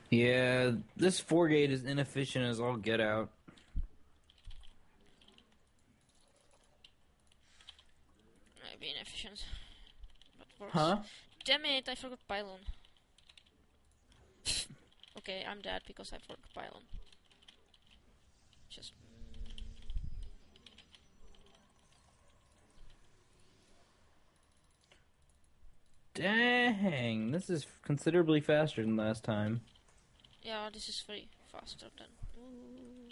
Yeah, this 4-gate is inefficient as all get out. Maybe inefficient, but works. Huh? Damn it, I forgot pylon. Okay, I'm dead because I forgot pylon. Just... Dang, this is considerably faster than last time. yeah, this is very faster than... Ooh.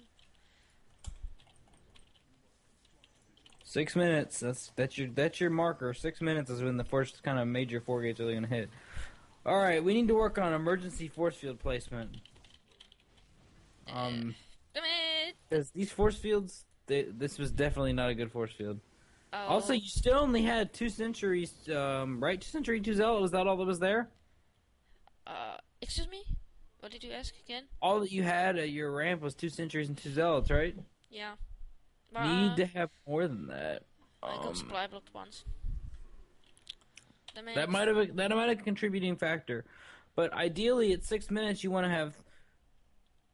6 minutes. That's your marker. 6 minutes is when the first kind of major 4-gate's really gonna hit. All right, we need to work on emergency force field placement. Damn it! Because these force fields, this was definitely not a good force field. Oh. Also, you still only had 2 centuries, right? 2 century, 2 zealot. Was that all that was there? Excuse me? What did you ask again? All that you had at your ramp was 2 centuries and 2 zealots, right? Yeah. Need to have more than that. I got supply blocked once. Damn it. That might have a contributing factor, but ideally at 6 minutes you want to have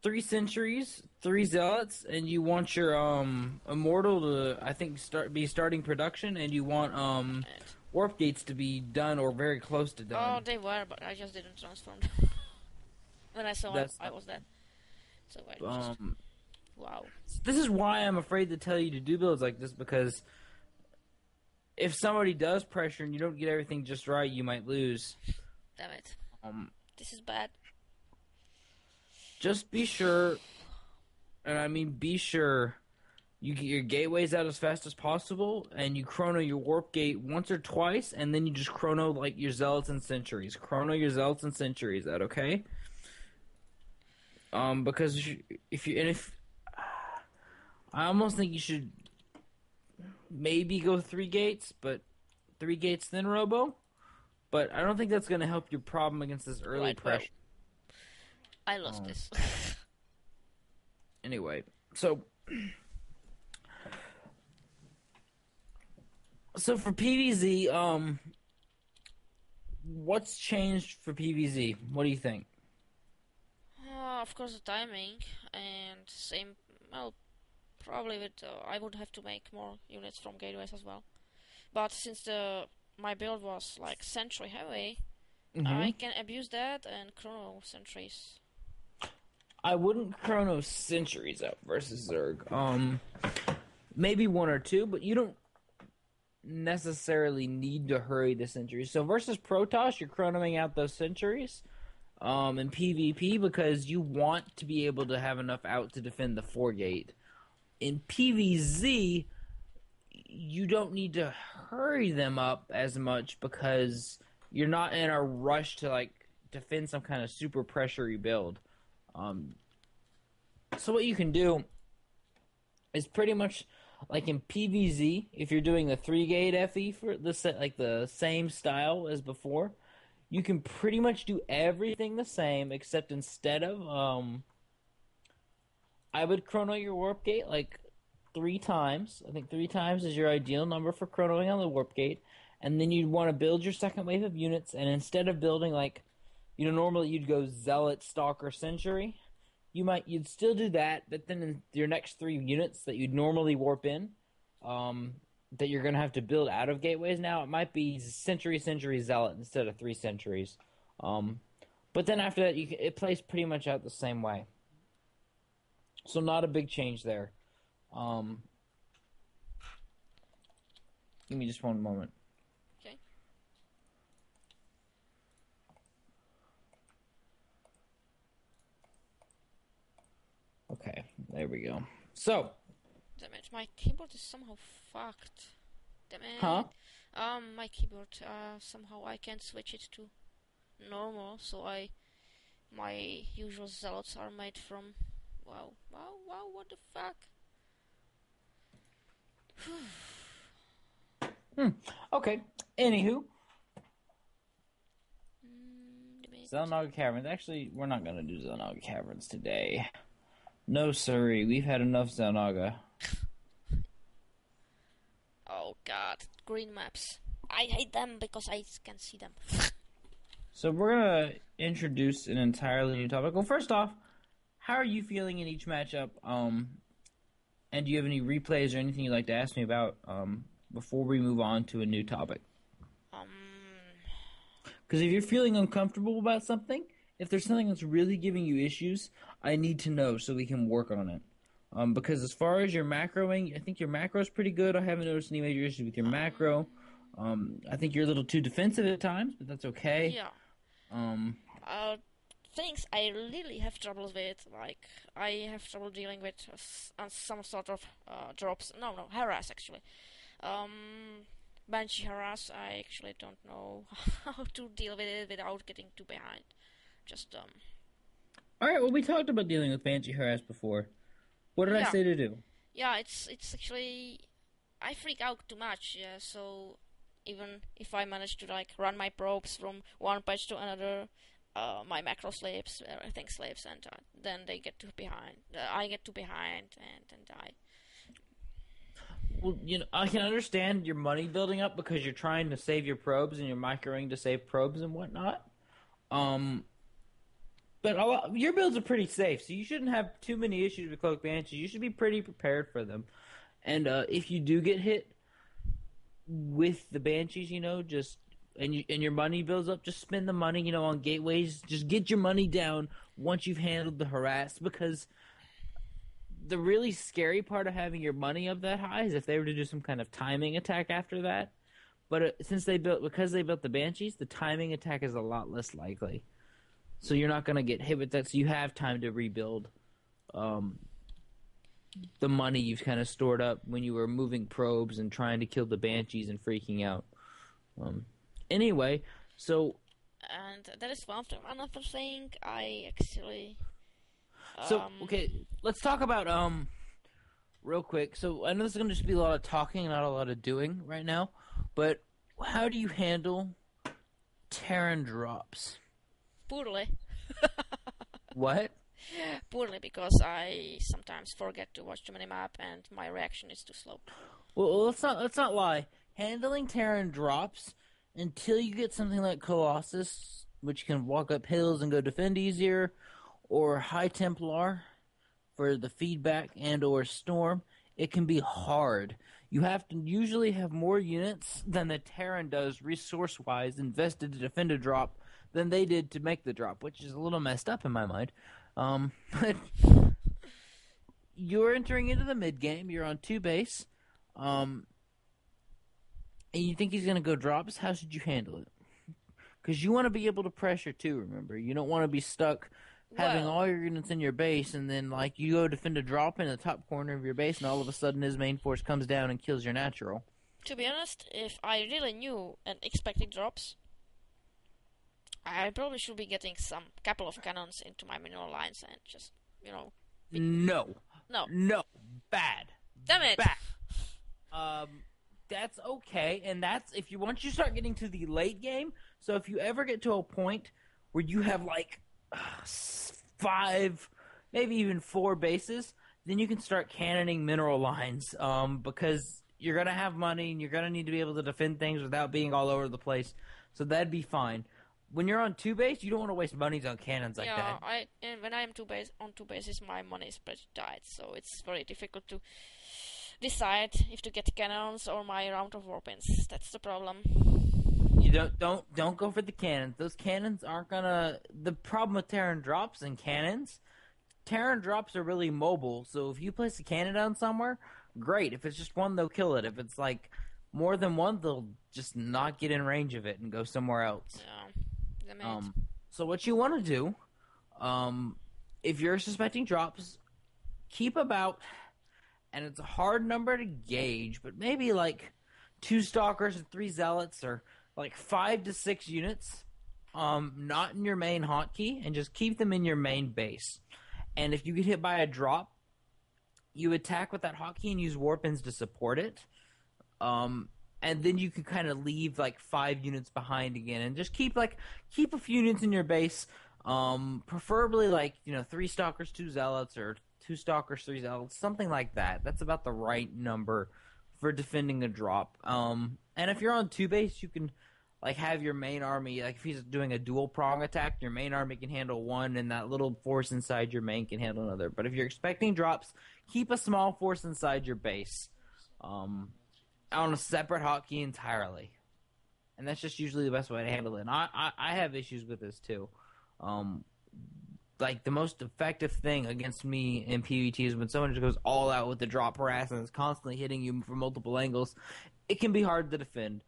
3 centuries, 3 zealots, and you want your immortal to I think be starting production, and you want warp gates to be done or very close to done. Oh, they were, but I just didn't transform them. When I saw it, I was dead. So I just... Wow. This is why I'm afraid to tell you to do builds like this, because if somebody does pressure and you don't get everything just right, you might lose. Damn it. This is bad. Just be sure, and I mean be sure, you get your gateways out as fast as possible, and you chrono your warp gate once or twice, and then you just chrono like your zealots and sentries. Chrono your zealots and sentries. Is that okay? Because if I almost think you should maybe go 3 gates, but 3 gates then Robo. But I don't think that's going to help your problem against this early pressure. I lost this. Anyway, so So for PvZ, what's changed for PvZ? What do you think? Of course, the timing and same. Well, probably with I would have to make more units from gateways as well. But since the my build was like century heavy, Hmm. I can abuse that and chrono centuries. I wouldn't chrono centuries up versus Zerg. Maybe one or two, but you don't necessarily need to hurry the centuries. So versus Protoss, you're chronoing out those centuries. In PvP because you want to be able to have enough out to defend the 4 gate. In PvZ, you don't need to hurry them up as much because you're not in a rush to like defend some kind of super pressury build. Um, so what you can do is pretty much like in PvZ, if you're doing the 3 gate FE for the set, like the same style as before, you can pretty much do everything the same except instead of I would chrono your warp gate like 3 times. I think 3 times is your ideal number for chronoing on the warp gate. And then you'd want to build your second wave of units. And instead of building like, normally you'd go Zealot, Stalker, Century. You'd still do that, but then in your next 3 units that you'd normally warp in, um, that you're gonna have to build out of gateways now, it might be Century, Century, Zealot instead of 3 centuries. Um, but then after that, it plays pretty much out the same way. So not a big change there. Um, Give me just one moment. Okay. Okay, there we go. So, Damn it, my keyboard is somehow fucked. Damn huh? it. My keyboard, somehow I can't switch it to normal, so my usual zealots are made from. Wow, wow, wow, what the fuck? Hmm. Okay. Anywho, Damn it. Xelnaga Caverns. Actually, we're not gonna do Xelnaga Caverns today. No, sorry. We've had enough Xelnaga. Oh god, green maps. I hate them because I can see them. So we're gonna introduce an entirely new topic. Well, first off, how are you feeling in each matchup? And do you have any replays or anything you'd like to ask me about? Before we move on to a new topic. Um, Because if you're feeling uncomfortable about something, if there's something that's really giving you issues, I need to know so we can work on it. Because as far as your macroing, I think your macro is pretty good. I haven't noticed any major issues with your macro. I think you're a little too defensive at times, but that's okay. yeah. Um, Things I really have trouble with, like I have trouble dealing with some sort of drops. No, harass actually. Um, Banshee harass. I actually don't know how to deal with it without getting too behind. Just all right. Well, we talked about dealing with Banshee harass before. What did I yeah, say to do? yeah. It's actually I freak out too much. Yeah, so even if I manage to like run my probes from one patch to another, my macro slips, everything slips, and then they get too behind. I get too behind and die. Well, I can understand your money building up because you're trying to save your probes and you're microing to save probes and whatnot. Um, but your builds are pretty safe, so you shouldn't have too many issues with Cloak Banshees. You should be pretty prepared for them. And if you do get hit with the Banshees, just and your money builds up, just spend the money, on gateways. Just get your money down once you've handled the harass because the really scary part of having your money up that high is if they were to do some kind of timing attack after that. But because they built the Banshees, the timing attack is a lot less likely. So you're not gonna get hit with that. So you have time to rebuild um, the money you've kind of stored up when you were moving probes and trying to kill the Banshees and freaking out. Anyway, so And that is one thing. Another thing I actually okay, let's talk about real quick. So I know this is going to just be a lot of talking, not a lot of doing right now. But how do you handle Terran drops? poorly. What? Poorly because I sometimes forget to watch the minimap and my reaction is too slow. Well, let's not lie. handling Terran drops until you get something like Colossus, which can walk up hills and go defend easier, or High Templar for the feedback and or Storm, it can be hard. You have to usually have more units than the Terran does resource-wise invested to defend a drop than they did to make the drop, which is a little messed up in my mind. But you're entering into the mid game. You're on 2 base. And you think he's going to go drops. How should you handle it? Because you want to be able to pressure too, remember. You don't want to be stuck having all your units in your base, and then like you go defend a drop in the top corner of your base, and all of a sudden his main force comes down and kills your natural. To be honest, if I really knew and expected drops, I probably should be getting some couple of cannons into my mineral lines and just, No. No. Bad. Damn it! Bad. That's okay, and that's if you once you start getting to the late game. So if you ever get to a point where you have like 5, maybe even 4 bases, then you can start cannoning mineral lines. Because you're gonna have money and you're gonna need to be able to defend things without being all over the place. So that'd be fine. When you're on 2 base, you don't want to waste monies on cannons like that. Yeah, when I am on 2 bases, my money is pretty tight, so it's very difficult to decide if to get cannons or my round of warpins. That's the problem. You don't go for the cannons. Those cannons aren't gonna. The problem with Terran drops and cannons, Terran drops are really mobile. So if you place a cannon down somewhere, great. If it's just one, they'll kill it. If it's like more than one, they'll just not get in range of it and go somewhere else. Yeah. So what you want to do, if you're suspecting drops, keep about. And it's a hard number to gauge, but maybe like 2 stalkers and 3 zealots, or like 5 to 6 units, not in your main hotkey, and just keep them in your main base. And if you get hit by a drop, you attack with that hotkey and use warpins to support it. And then you can kind of leave like 5 units behind again, and just keep a few units in your base. Preferably like 3 stalkers, 2 zealots, or 2 stalkers, 3 zealots, something like that. That's about the right number for defending a drop. And if you're on 2 base, you can like have your main army, like if he's doing a dual prong attack, your main army can handle one, and that little force inside your main can handle another. But if you're expecting drops, keep a small force inside your base, on a separate hotkey entirely. And that's just usually the best way to handle it. And I have issues with this too. Like the most effective thing against me in PvT is when someone just goes all out with the drop harass and is constantly hitting you from multiple angles. It can be hard to defend.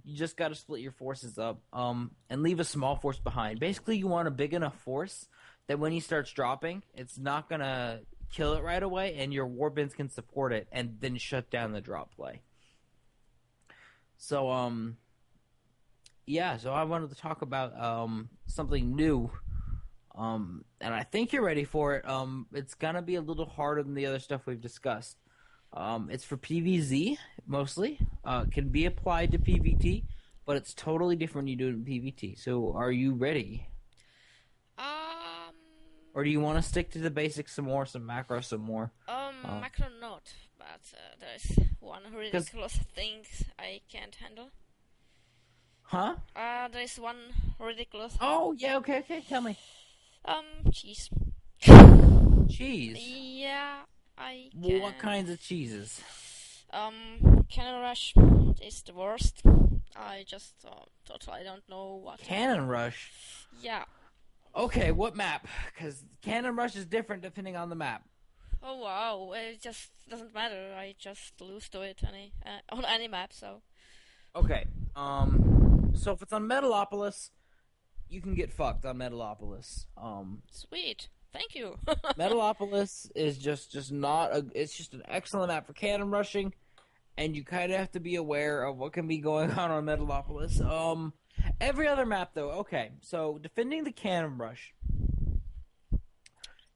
You just got to split your forces up, and leave a small force behind. Basically, you want a big enough force that when he starts dropping, it's not gonna kill it right away, and your warbins can support it, and then shut down the drop play. So, yeah. So I wanted to talk about something new. And I think you're ready for it. It's gonna be a little harder than the other stuff we've discussed. It's for PvZ mostly. Can be applied to PvT, but it's totally different when you do it in PvT. So, are you ready? Or do you want to stick to the basics some more, some macro some more? Macro not, but there's one ridiculous thing I can't handle. Huh? There's one ridiculous. Oh yeah, okay, tell me. Cheese. Cheese? Yeah, I can. Well, what kinds of cheeses? Cannon Rush is the worst. I just totally don't know what. Cannon Rush? Yeah. Okay, what map? Because Cannon Rush is different depending on the map. Oh wow, it just doesn't matter. I just lose to it on any map, so. Okay, so if it's on Metalopolis, you can get fucked on Metalopolis. Sweet. Thank you. Metalopolis is just not it's just an excellent map for cannon rushing, and you kind of have to be aware of what can be going on Metalopolis. Every other map though, okay. So defending the cannon rush.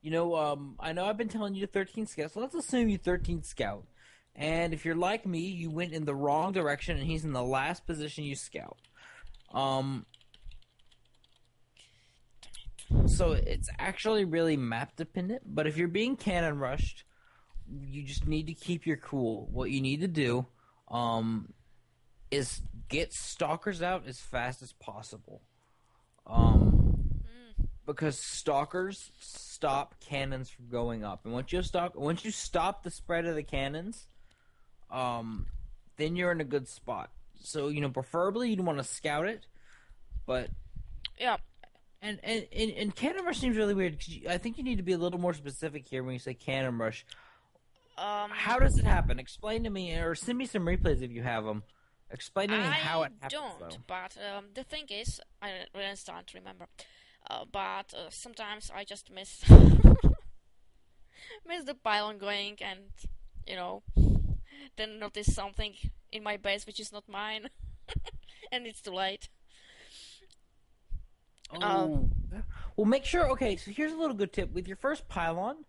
I know I've been telling you 13 scout, so let's assume you 13 scout. And if you're like me, you went in the wrong direction and he's in the last position you scout. So it's actually really map dependent, but if you're being cannon rushed, you just need to keep your cool. What you need to do is get stalkers out as fast as possible. Um, because stalkers stop cannons from going up, and once you stop the spread of the cannons, then you're in a good spot. So preferably you'd want to scout it, but Yeah. And cannon rush seems really weird. 'Cause I think you need to be a little more specific here when you say cannon rush. How does it happen? Explain to me, or send me some replays if you have them. Explain to me how it happens. I don't, but the thing is, I really start to remember. But sometimes I just miss miss the pylon going, and then notice something in my base which is not mine, and it's too late. Oh, well, make sure. Okay, so here's a little good tip with your first pylon.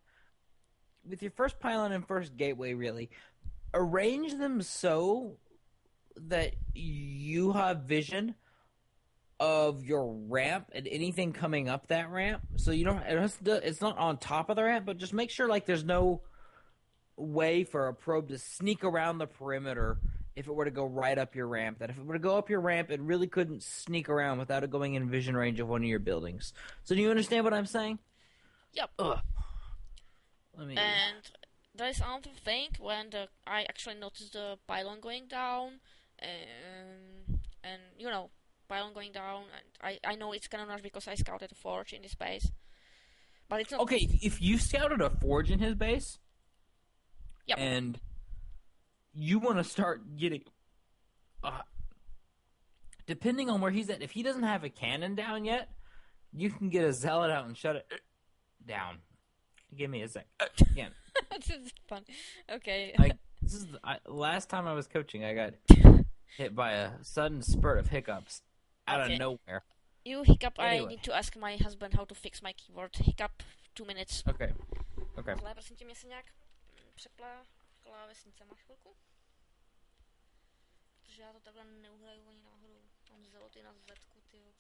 With your first pylon and first gateway, really, arrange them so that you have vision of your ramp and anything coming up that ramp. So you don't. It's not on top of the ramp, but just make sure there's no way for a probe to sneak around the perimeter if it were to go right up your ramp. That if it were to go up your ramp, it really couldn't sneak around without it going in vision range of one of your buildings. So do you understand what I'm saying? Yep. Ugh. And there is another thing when I actually noticed the pylon going down, and pylon going down, and I know it's cannon rush because I scouted a forge in this base, but it's not. Okay, if you scouted a forge in his base, yep. And you want to start getting, depending on where he's at, if he doesn't have a cannon down yet, you can get a zealot out and shut it down. Give me a sec. Again. This is fun. Okay. This is last time I was coaching. I got hit by a sudden spurt of hiccups out of nowhere. You hiccup. Anyway. I need to ask my husband how to fix my keyboard. Hiccup. 2 minutes. Okay. Zle, prosím tě, mě se nějak přepla klávesnice. Máš chvilku? Protože já to takhle neuhraju ani náhodou. Mám zeloty na zetku, tyjo.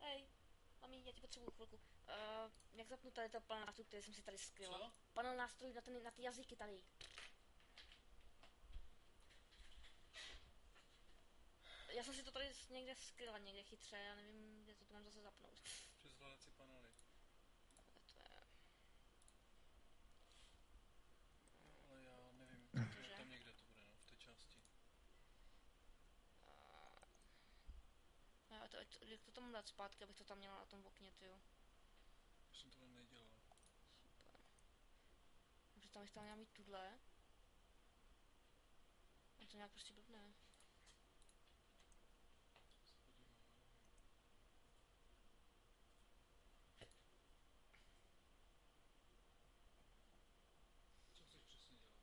Hej, mami, já ti potřebuju chvilku. Jak zapnu tady to panel nástrojů, který jsem si tady skryla? Co? Panel nástrojů na ty jazyky tady. Já jsem si to tady někde skryla, někde chytře, já nevím, kde to mám zase zapnout. Přes zvládací panely. Ale já nevím, tam někde to bude, v té části. Jak to tam dát zpátky, abych to tam měla na tom okně, tyjo. Já jsem tohle nedělal. Super. Takže tam bych tam měla mít tuhle. Je to nějak prostě blbné. Co chceš přesně dělat?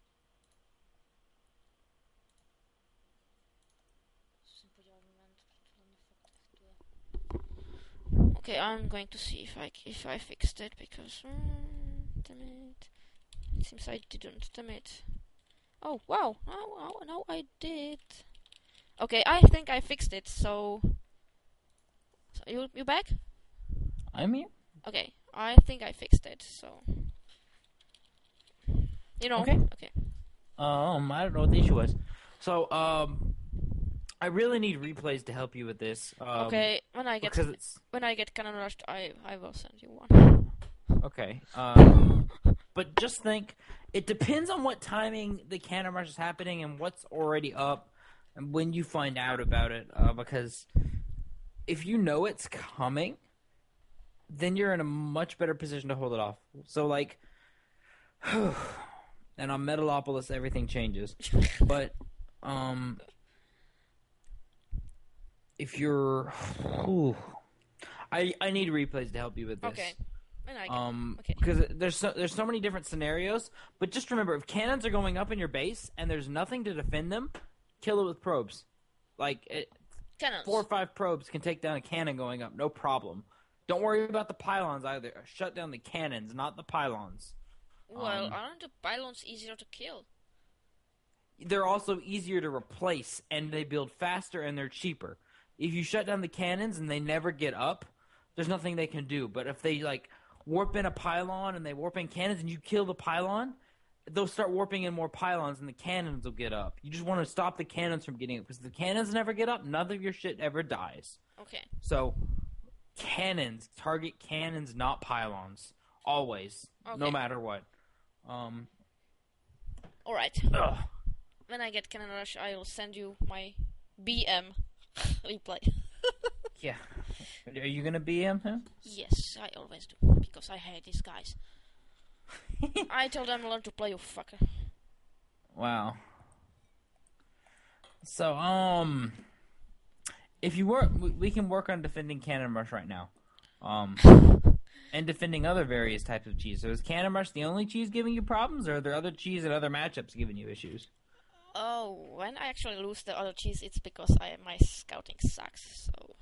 Musím podívat moment, protože tohle mě fakt echtuje. Okay, I'm going to see if I fixed it because damn it. It seems I didn't. Damn it. Oh wow! No, I did. Okay, I think I fixed it. So you back? I'm here. Okay, I think I fixed it. So Okay. Okay. I don't know what the issue was. So I really need replays to help you with this. Okay, when I get cannon rushed, I will send you one. Okay. But just think, it depends on what timing the cannon rush is happening and what's already up and when you find out about it. Because if you know it's coming, then you're in a much better position to hold it off. So and on Metalopolis everything changes. But if you're, I need replays to help you with this. Okay. Okay. Because there's so many different scenarios, but just remember, if cannons are going up in your base and there's nothing to defend them, kill it with probes. Cannons. 4 or 5 probes can take down a cannon going up, no problem. Don't worry about the pylons either. Shut down the cannons, not the pylons. Well, aren't the pylons easier to kill? They're also easier to replace, and they build faster and they're cheaper. If you shut down the cannons and they never get up, there's nothing they can do. But if they warp in a pylon and they warp in cannons and you kill the pylon, they'll start warping in more pylons, and the cannons will get up. You just want to stop the cannons from getting up, because if the cannons never get up, none of your shit ever dies. Okay. So, cannons. Target cannons, not pylons. Always. Okay. No matter what. Alright. Ugh. When I get Cannon Rush, I will send you my BM replay. Yeah. Are you gonna BM him? Yes, I always do, because I hate these guys. I tell them learn to play, you fucker. Wow. So, if you work, we can work on defending Cannon Rush right now. And defending other various types of cheese. So is Cannon Rush the only cheese giving you problems, or are there other cheese and other matchups giving you issues? Oh, when I actually lose the other cheese, it's because my scouting sucks, so...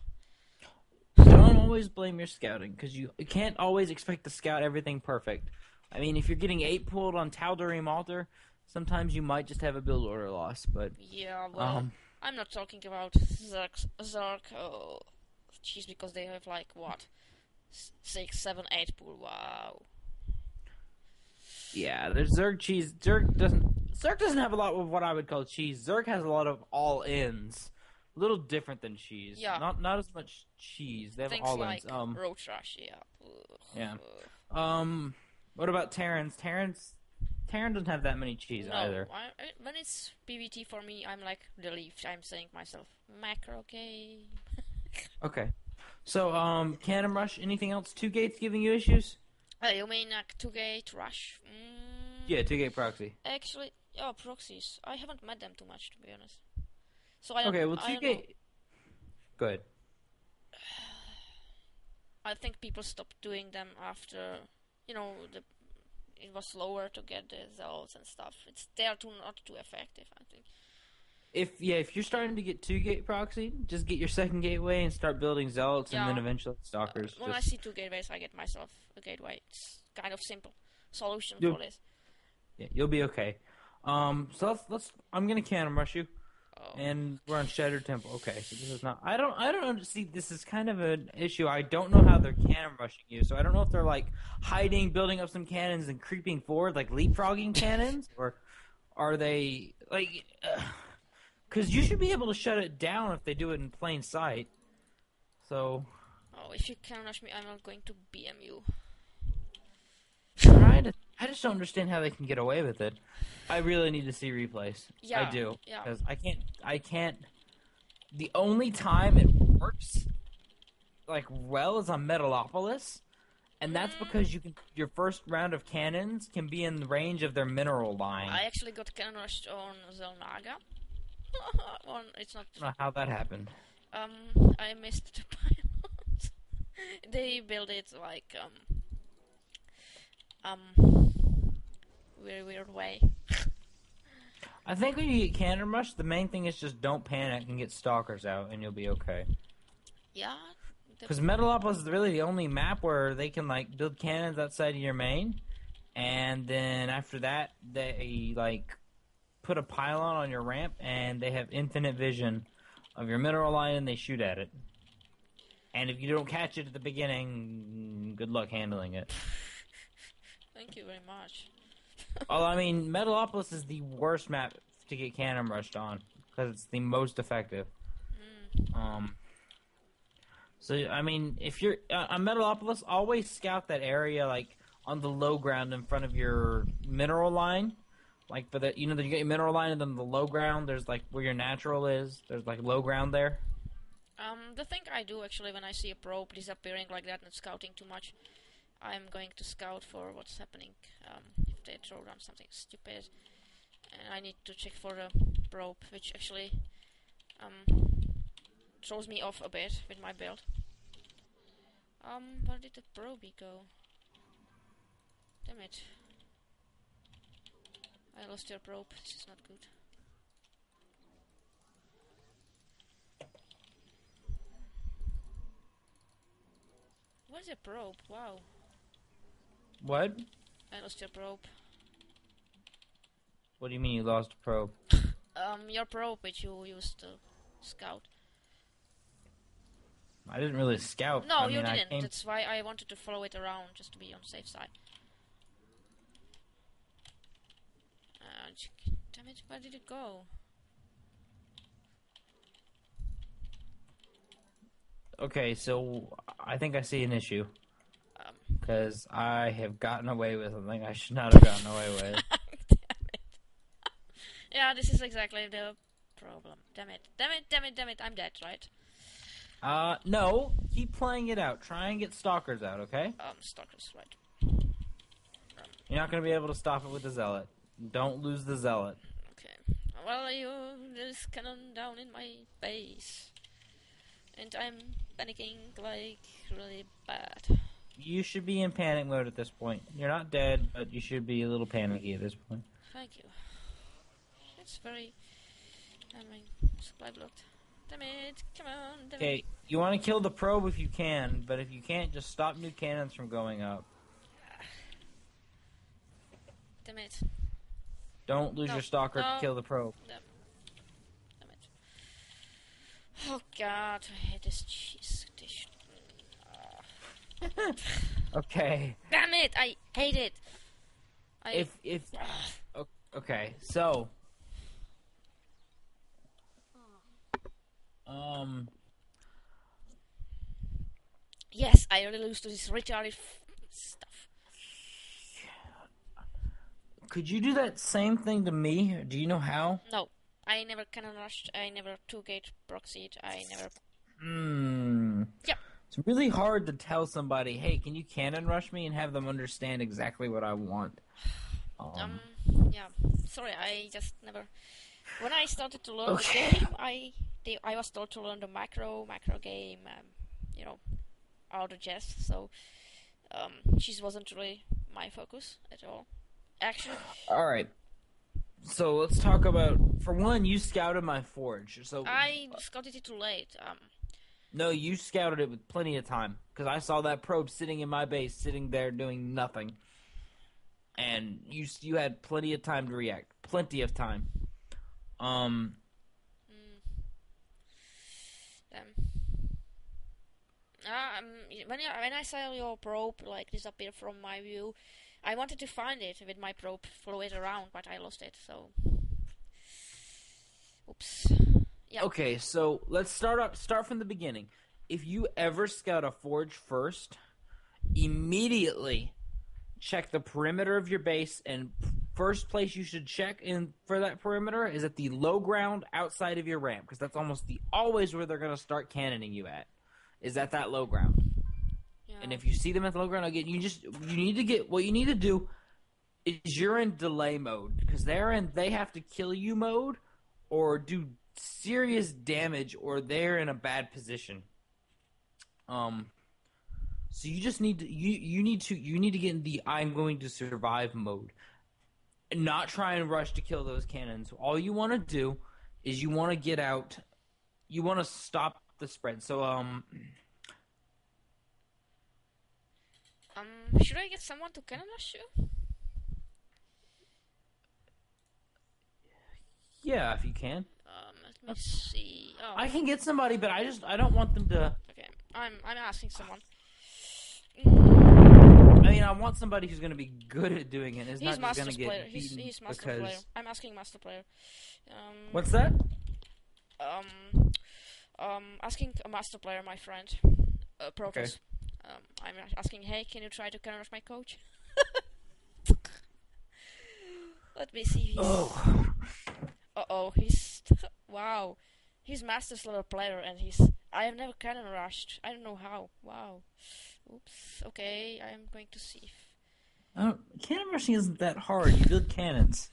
Don't always blame your scouting, because you can't always expect to scout everything perfect. I mean, if you're getting 8 pulled on Tal'Darim Altar, sometimes you might just have a build order loss, but... Yeah, well, I'm not talking about Zerg cheese, because they have, like, what? 6, 7, 8 pull, wow. Yeah, there's Zerg cheese. Zerg doesn't have a lot of what I would call cheese. Zerg has a lot of all-ins. A little different than cheese. Yeah. Not as much cheese. They have Things all-ins. like Road Rush, yeah. Yeah. What about Terrans? Terran doesn't have that many cheese No, either. when it's PvT for me, I'm like relieved. I'm saying myself, macro game. Okay. So, Cannon Rush, anything else? 2 gates giving you issues? You mean like 2-gate rush? Yeah, 2-gate proxy. Actually, proxies. I haven't met them too much, to be honest. So I don't, Okay, well, I don't 2-gate... Good. I think people stopped doing them after, it was slower to get the results and stuff. They are not too effective, I think. If you're starting to get 2-gate proxy, just get your second gateway and start building zealots, and then eventually stalkers. When I see 2 gateways, I get myself a gateway. It's kind of simple solution for this. Yeah, you'll be okay. So let's. I'm gonna Cannon Rush you, Oh. and we're on Shattered Temple. Okay, so this is not. I don't see. This is kind of an issue. I don't know how they're Cannon Rushing you, so I don't know if they're like hiding, building up some cannons, and creeping forward, like leapfrogging cannons, or are they like? Because you should be able to shut it down if they do it in plain sight. So. Oh, if you can rush me, I'm not going to BM you. I just don't understand how they can get away with it. I really need to see replays. Yeah, I do. yeah. Because I can't. The only time it works, like, well, is on Metalopolis. And that's because your first round of cannons can be in the range of their mineral line. I actually got cannon rushed on Zelnaga. It's not. I don't know how that happened. I missed the pylons. They build it like very weird way. I think when you get cannon rush, the main thing is just don't panic and get stalkers out, and you'll be okay. Yeah. Because Metalopolis is really the only map where they can like build cannons outside of your main, and then after that they like put a pylon on your ramp, and they have infinite vision of your mineral line, and they shoot at it. And if you don't catch it at the beginning, good luck handling it. Thank you very much. Well, I mean, Metalopolis is the worst map to get cannon rushed on because it's the most effective. So I mean, if you're on Metalopolis, always scout that area like on the low ground in front of your mineral line. Like for the, you get your mineral line, and then the low ground, there's like where your natural is. There's like low ground there. The thing I do actually when I see a probe disappearing like that and scouting too much, I'm going to scout for what's happening. If they throw down something stupid, and I need to check for the probe, which actually throws me off a bit with my build. Where did the probe go? Damn it. I lost your probe, this is not good. Where's your probe? Wow. What? I lost your probe. What do you mean you lost a probe? Your probe which you used to scout. I didn't really scout. No, I mean, you didn't. I came... That's why I wanted to follow it around, just to be on the safe side. Damn it, where did it go? Okay, so I think I see an issue. Um, Because I have gotten away with something I should not have gotten away with. damn it. Yeah, this is exactly the problem. Damn it, damn it, damn it, damn it, I'm dead, right? No. Keep playing it out. Try and get stalkers out, okay? Stalkers, right. You're not going to be able to stop it with the zealot. Don't lose the zealot. Okay. Well, there's cannon down in my base. And I'm panicking like really bad. You should be in panic mode at this point. You're not dead, but you should be a little panicky at this point. Thank you. It's very... I mean, supply blocked. Damn it, come on, damn Okay, it. you want to kill the probe if you can, but if you can't, just stop new cannons from going up. Damn it. Don't lose No, your stalker no. to kill the probe. Damn it. Oh god, I hate this cheese dish. Okay. Damn it, I hate it. Okay, so Yes, I really lose to this retarded stuff. could you do that same thing to me? Do you know how? No, I never cannon rushed, I never 2-gate proxied, I never... Yep. It's really hard to tell somebody, hey, can you cannon rush me, and have them understand exactly what I want. Yeah, sorry, I just never... When I started to learn the game, I was told to learn the macro game, you know, auto jest, so cheese wasn't really my focus at all. Actually... Alright. So let's talk about, for one, you scouted my forge. So I scouted it too late. No, you scouted it with plenty of time. Because I saw that probe sitting in my base, sitting there doing nothing. And you had plenty of time to react. Plenty of time. Damn. When I saw your probe like disappear from my view, I wanted to find it with my probe, follow it around, but I lost it. So, oops. Yeah. Okay, so let's start from the beginning. If you ever scout a forge first, immediately check the perimeter of your base, and first place you should check in for that perimeter is at the low ground outside of your ramp, because that's always where they're going to start cannoning you at, is at that low ground. Yeah. And if you see them at the low ground again, what you need to do is you're in delay mode, because they have to kill you mode or do serious damage, or they're in a bad position. So you just need to you need to get in the I'm going to survive mode, and not try and rush to kill those cannons. All you want to do is you want to get out, you want to stop the spread. So should I get someone to cannon rush you? yeah, if you can. Let me see. Oh, I can get somebody, but I don't want them to. okay. I'm asking someone. I mean, I want somebody who's going to be good at doing it. It's He's not just going master to player. get beaten He's master because... player. I'm asking master player. What's that? Asking a master player, my friend, Protoss. Okay. I'm asking, hey, can you try to cannon rush my coach? Let me see. Oh. He's wow. He's master's level player, and I have never cannon rushed. I don't know how. Wow. Oops. Okay, I am going to see. Cannon rushing isn't that hard. You build cannons.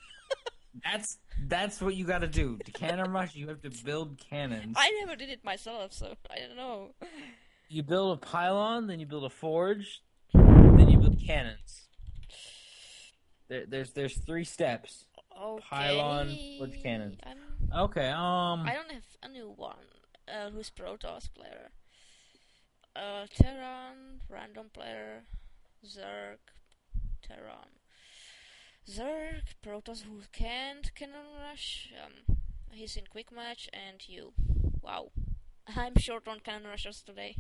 That's what you got to do. To cannon rush, you have to build cannons. I never did it myself, so I don't know. You build a pylon, then you build a forge, then you build cannons. There's 3 steps. Okay. Pylon, forge, cannons. Okay. I don't have a new one. Who's Protoss player? Terran, random player, Zerg, Terran, Zerg, Protoss who can't cannon rush. He's in quick match, and you. Wow, I'm short on cannon rushers today.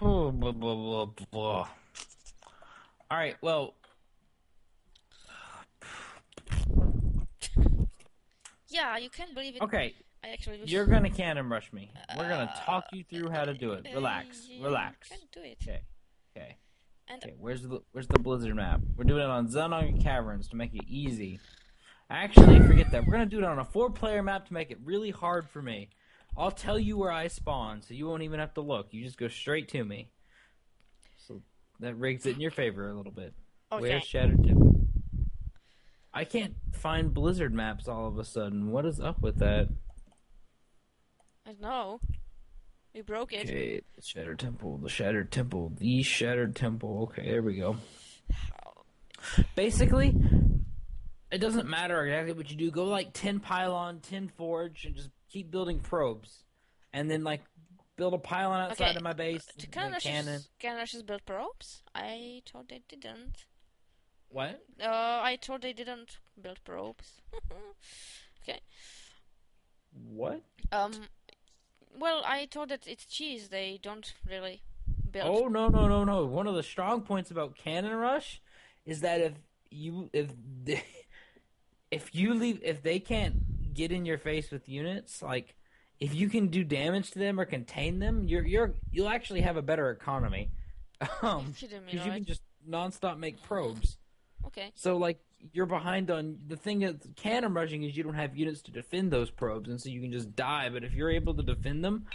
Oh, blah, blah, blah, blah. All right. Well, Yeah, you can't believe it. okay. I actually wish. You're gonna cannon rush me. We're gonna talk you through how to do it. Relax. You Relax. can't do it. Okay. Okay. And Okay. Where's the blizzard map? We're doing it on Xenon Caverns to make it easy. Actually, forget that. We're gonna do it on a 4-player map to make it really hard for me. I'll tell you where I spawn, so you won't even have to look. You just go straight to me. So that rigs it in your favor a little bit. okay. Where's Shattered Temple? I can't find blizzard maps all of a sudden. What is up with that? I don't know. We broke it. Okay, the Shattered Temple, the Shattered Temple, the Shattered Temple. Okay, there we go. Basically, it doesn't matter exactly what you do. Go like 10 pylon, 10 forge, and just keep building probes. And then like build a pylon outside of my base. Can Cannon. Rushes build probes? I thought they didn't. What? I thought they didn't build probes. Okay. What? Well, I thought that it's cheese. They don't really build. Oh no! One of the strong points about Cannon Rush is that if they can't get in your face with units, like if you can do damage to them or contain them, you'll actually have a better economy. You're kidding me, Because you right? can just nonstop make probes. Okay. So like you're behind on the thing that cannon rushing is you don't have units to defend those probes, and so you can just die. But if you're able to defend them,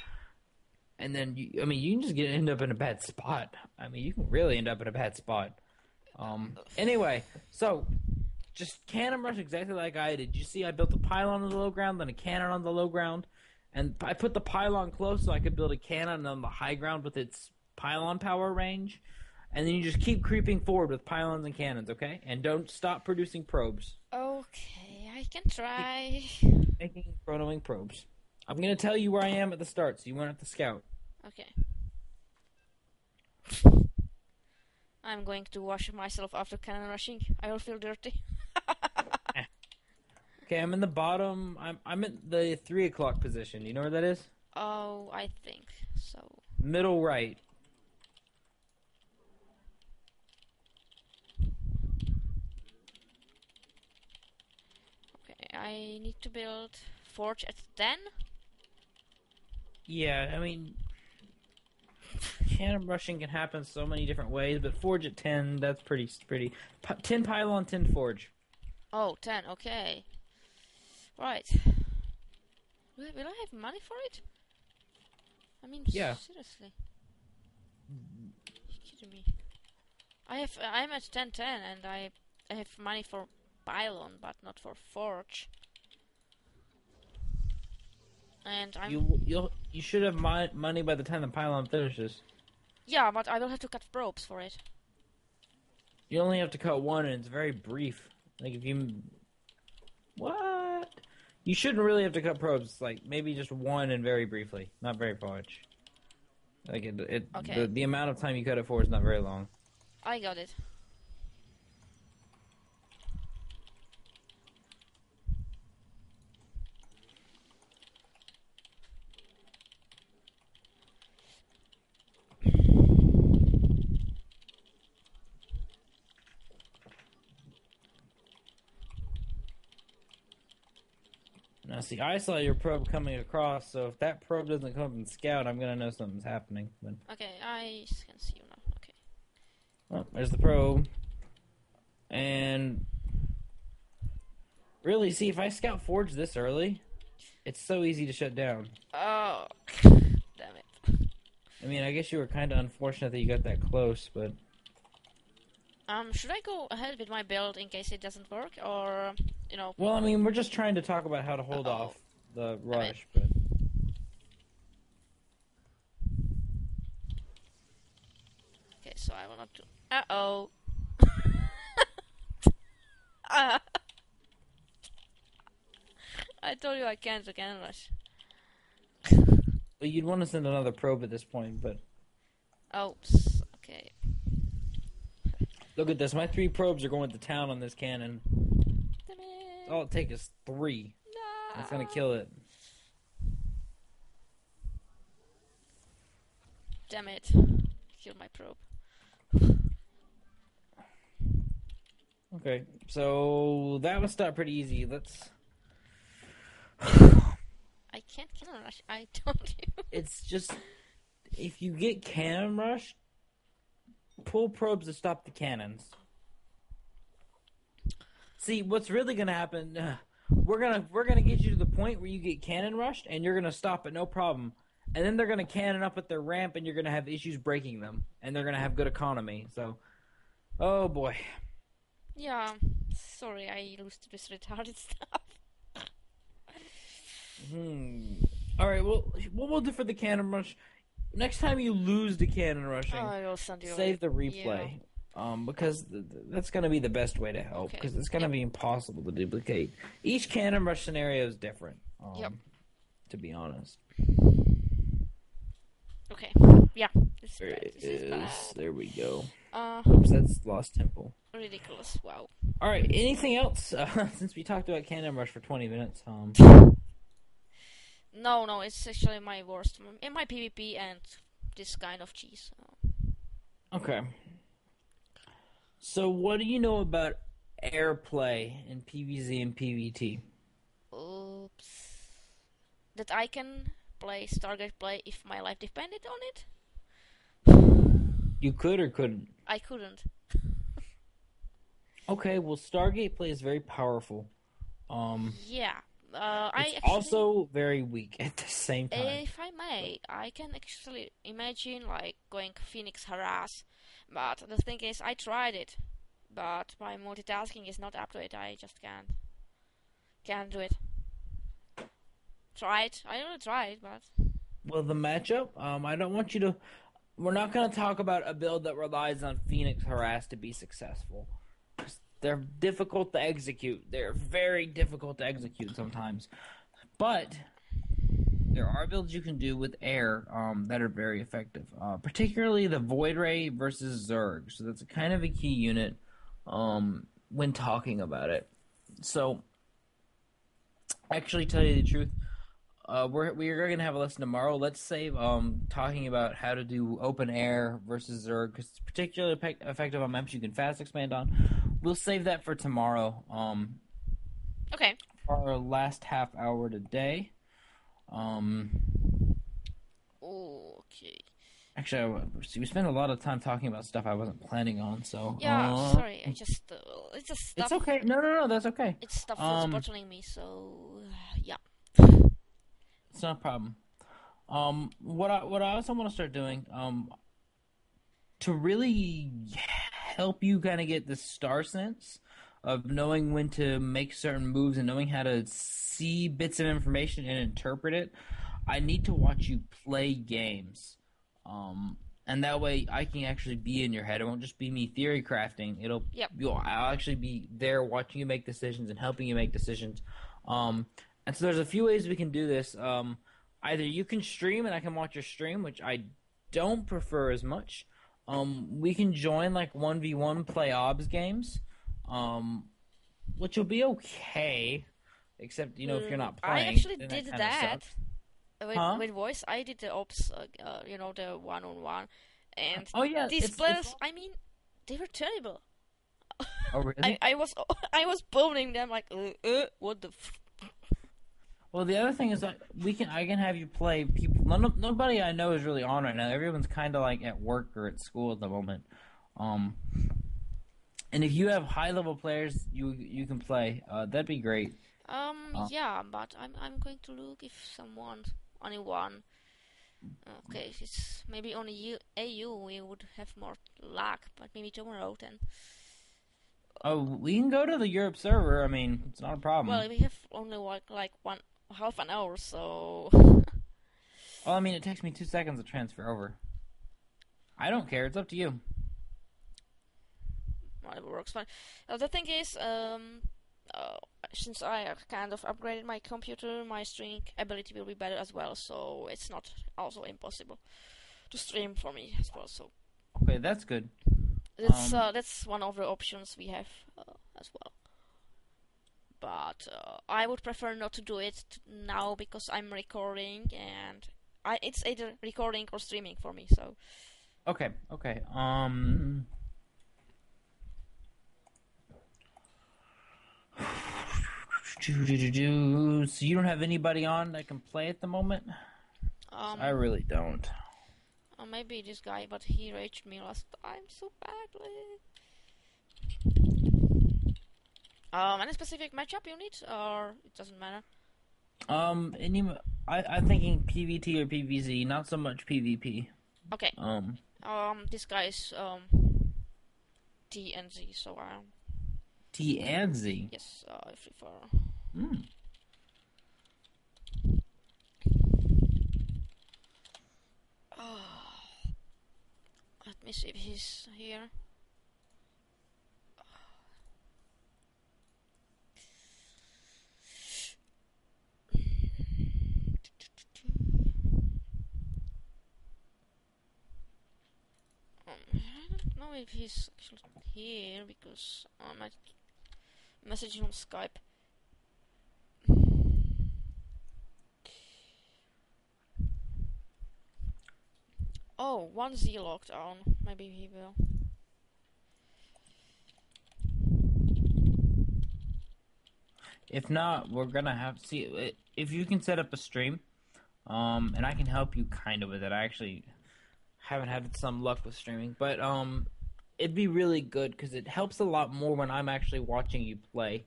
and then you can just end up in a bad spot. I mean, you can really end up in a bad spot. Anyway, so just cannon rush exactly like I did. You see, I built a pylon on the low ground, then a cannon on the low ground, and I put the pylon close so I could build a cannon on the high ground with its pylon power range. And then you just keep creeping forward with pylons and cannons, okay? And don't stop producing probes. Okay, I can try. Making chronoing probes. I'm going to tell you where I am at the start, so you won't have to scout. Okay. I'm going to wash myself after cannon rushing. I will feel dirty. Okay, I'm in the bottom. I'm in the 3 o'clock position. You know where that is? Oh, I think so. Middle right. Okay, I need to build forge at 10. Yeah, I mean, cannon rushing can happen so many different ways, but forge at 10, that's pretty. 10 pylon, 10 forge. Oh, 10, okay. Right. Will I have money for it? I mean, Yeah. seriously. You're kidding me. I'm at 1010 and I have money for pylon, but not for forge. And I'm You should have money by the time the pylon finishes. yeah, but I will have to cut ropes for it. You only have to cut one, and it's very brief. Like if you what? You shouldn't really have to cut probes. Like maybe just one and very briefly, not very much. Like Okay. the amount of time you cut it for is not very long. I got it. Now see, I saw your probe coming across, so if that probe doesn't come up and scout, I'm gonna know something's happening. But Okay, I can see you now. Okay. oh, there's the probe. And really, see, if I scout forge this early, it's so easy to shut down. Oh, damn it. I mean, I guess you were kind of unfortunate that you got that close, but Should I go ahead with my build in case it doesn't work, or you know? well, I mean, we're just trying to talk about how to hold Uh-oh. off the rush, but Okay, so I will not do. Uh-oh. I told you I can't rush. Well, you'd want to send another probe at this point, but Oops. Okay. look at this. My 3 probes are going to town on this cannon. Damn it. All it takes is 3. No. That's going to kill it. Damn it. Kill my probe. Okay, so that was start pretty easy. Let's. I can't cannon rush. I told you. It's just if you get cannon rushed, pull probes to stop the cannons. See, what's really gonna happen? We're gonna get you to the point where you get cannon rushed, and you're gonna stop it, no problem. And then they're gonna cannon up at their ramp, and you're gonna have issues breaking them, and they're gonna have good economy. So, oh boy. Yeah. Sorry, I used this retarded stuff. All right. Well, what we'll do for the cannon rush next time you lose the cannon rushing, I will send you. save the replay. Because that's gonna be the best way to help. Okay. Because it's gonna be impossible to duplicate. Each cannon rush scenario is different. Yep. To be honest. Okay. Yeah. This There it is bad. There we go. Uh, Oops, that's Lost Temple. ridiculous. Wow. All right. Anything else? Since we talked about cannon rush for 20 minutes. No, it's actually my worst in my PvP and this kind of cheese. Okay. So, what do you know about airplay in PvZ and PvT? Oops. That I can play Stargate play if my life depended on it? You could or couldn't? I couldn't. Okay, well, Stargate play is very powerful. Yeah. It's I actually, also very weak at the same time. if I may, I can actually imagine like going Phoenix harass, but the thing is, I tried it, but my multitasking is not up to it. I just can't do it. Tried. I only tried, but Well, the matchup, I don't want you to. We're not going to talk about a build that relies on Phoenix Harass to be successful. They're difficult to execute. They're very difficult to execute sometimes. But there are builds you can do with air that are very effective. Particularly the Void Ray versus Zerg. So that's kind of a key unit when talking about it. So, actually, tell you the truth, we're gonna have a lesson tomorrow. Let's save talking about how to do open air versus Zerg because it's particularly effective on maps you can fast expand on. We'll save that for tomorrow. okay. For our last half hour today. Okay. Actually, we spent a lot of time talking about stuff I wasn't planning on. So Yeah, sorry. It's just stuff. it's okay. No, that's okay. It's stuff that's bottling me. So yeah. It's not a problem. What I also want to start doing, to really help you kind of get the star sense of knowing when to make certain moves and knowing how to see bits of information and interpret it, I need to watch you play games. And that way I can actually be in your head. It won't just be me theory crafting. I'll actually be there watching you make decisions and helping you make decisions. And so there's a few ways we can do this. Either you can stream and I can watch your stream, which I don't prefer as much. We can join like 1v1 play obs games, which will be okay, except if you're not playing. I actually then did kinda that sucks. with voice. I did the ops, the one-on-one, and Oh yeah, these it's players. I mean, they were terrible. Oh really? I was boning them like, what the. Well, the other thing is that I can have you play people. Nobody I know is really on right now. Everyone's kind of like at work or at school at the moment. And if you have high level players, you can play. That'd be great. Yeah, but I'm going to look if only one. Okay, it's maybe only AU we would have more luck, but maybe tomorrow then. Oh, we can go to the Europe server. I mean, it's not a problem. Well, we have only like half an hour, so. Well, I mean, it takes me 2 seconds to transfer over. I don't care. It's up to you. Whatever works fine. The thing is, since I have kind of upgraded my computer, my streaming ability will be better as well. So it's not also impossible to stream for me as well. So. Okay, that's good. That's one of the options we have as well. But I would prefer not to do it now because I'm recording and it's either recording or streaming for me. So. Okay. So you don't have anybody on that can play at the moment? 'Cause I really don't. Maybe this guy, but he raged me last time so badly. Any specific matchup you need, or it doesn't matter? I'm thinking PvT or PvZ, not so much PvP. Okay. This guy is T and Z, so T and Z. yes, I prefer. Let me see if he's here. I don't know if he's actually here because I might message him on Skype. Oh, 1Z locked on. Maybe he will. If not, we're gonna have to see if you can set up a stream, and I can help you kind of with it. I actually haven't had some luck with streaming, but it'd be really good because it helps a lot more when I'm actually watching you play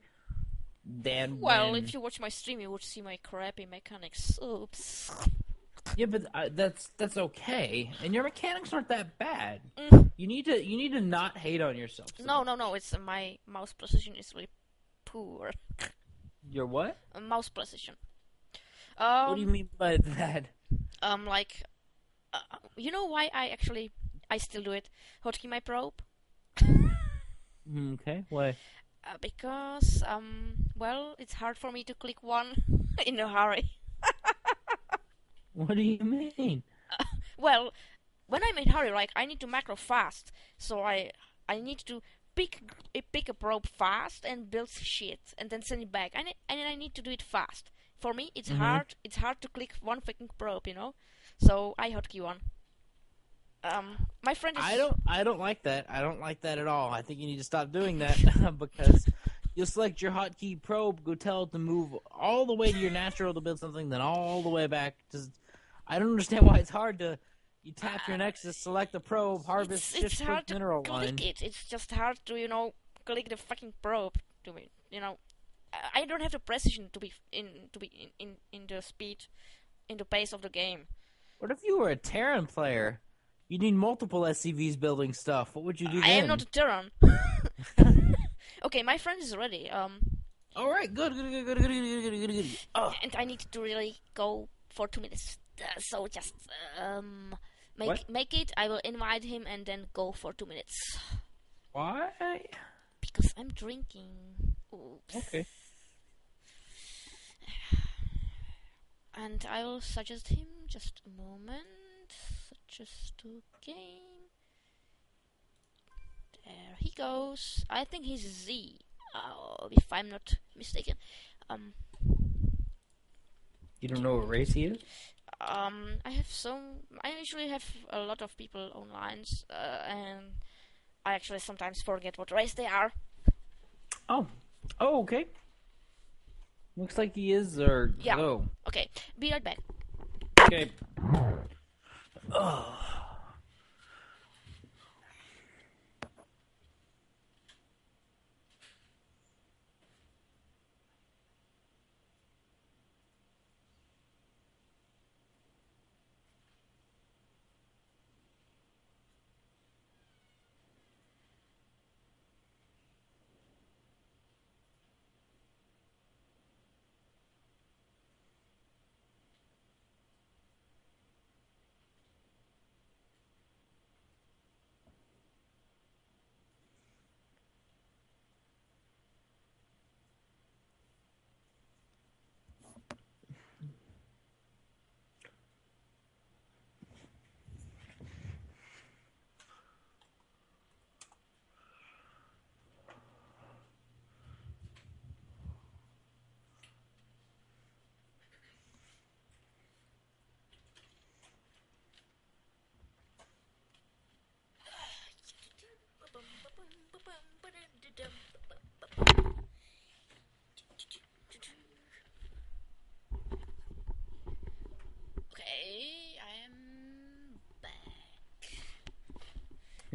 than Well, when... if you watch my stream, you would see my crappy mechanics. Oops. Yeah, but that's okay, and your mechanics aren't that bad. You need to not hate on yourself. So. No. It's my mouse precision is really poor. Your what? Mouse precision. What do you mean by that? Like, you know why I still do it? Hotkey my probe. Okay, why? Because well, it's hard for me to click one in a hurry. What do you mean? Well, when I'm in a hurry, like I need to macro fast, so I need to pick a probe fast and build shit, and then send it back. And I need to do it fast. For me, it's hard. It's hard to click one fucking probe, you know. So I hotkey one. My friend is... I don't like that. I don't like that at all. I think you need to stop doing that because you'll select your hotkey probe, go tell it to move all the way to your natural to build something, then all the way back. I don't understand why it's hard to... You tap your Nexus, select the probe, harvest, it's shift, hard click mineral to line. click it. It's just hard to, you know, click the fucking probe to me. You know, I don't have the precision to be in the speed, in the pace of the game. What if you were a Terran player? You need multiple SCVs building stuff. What would you do then? I am not a Terran. Okay, my friend is ready. All right, good. Oh. And I need to really go for 2 minutes. So just make it. I will invite him and then go for 2 minutes. Why? Because I'm drinking. Oops. Okay. And I will suggest him just a moment. Suggest to game. There he goes. I think he's Z. If I'm not mistaken. You don't know what race he is? I usually have a lot of people online, and I actually sometimes forget what race they are. Oh, okay. Looks like he is, or yeah. Oh. Okay, be right back. Okay. Oh.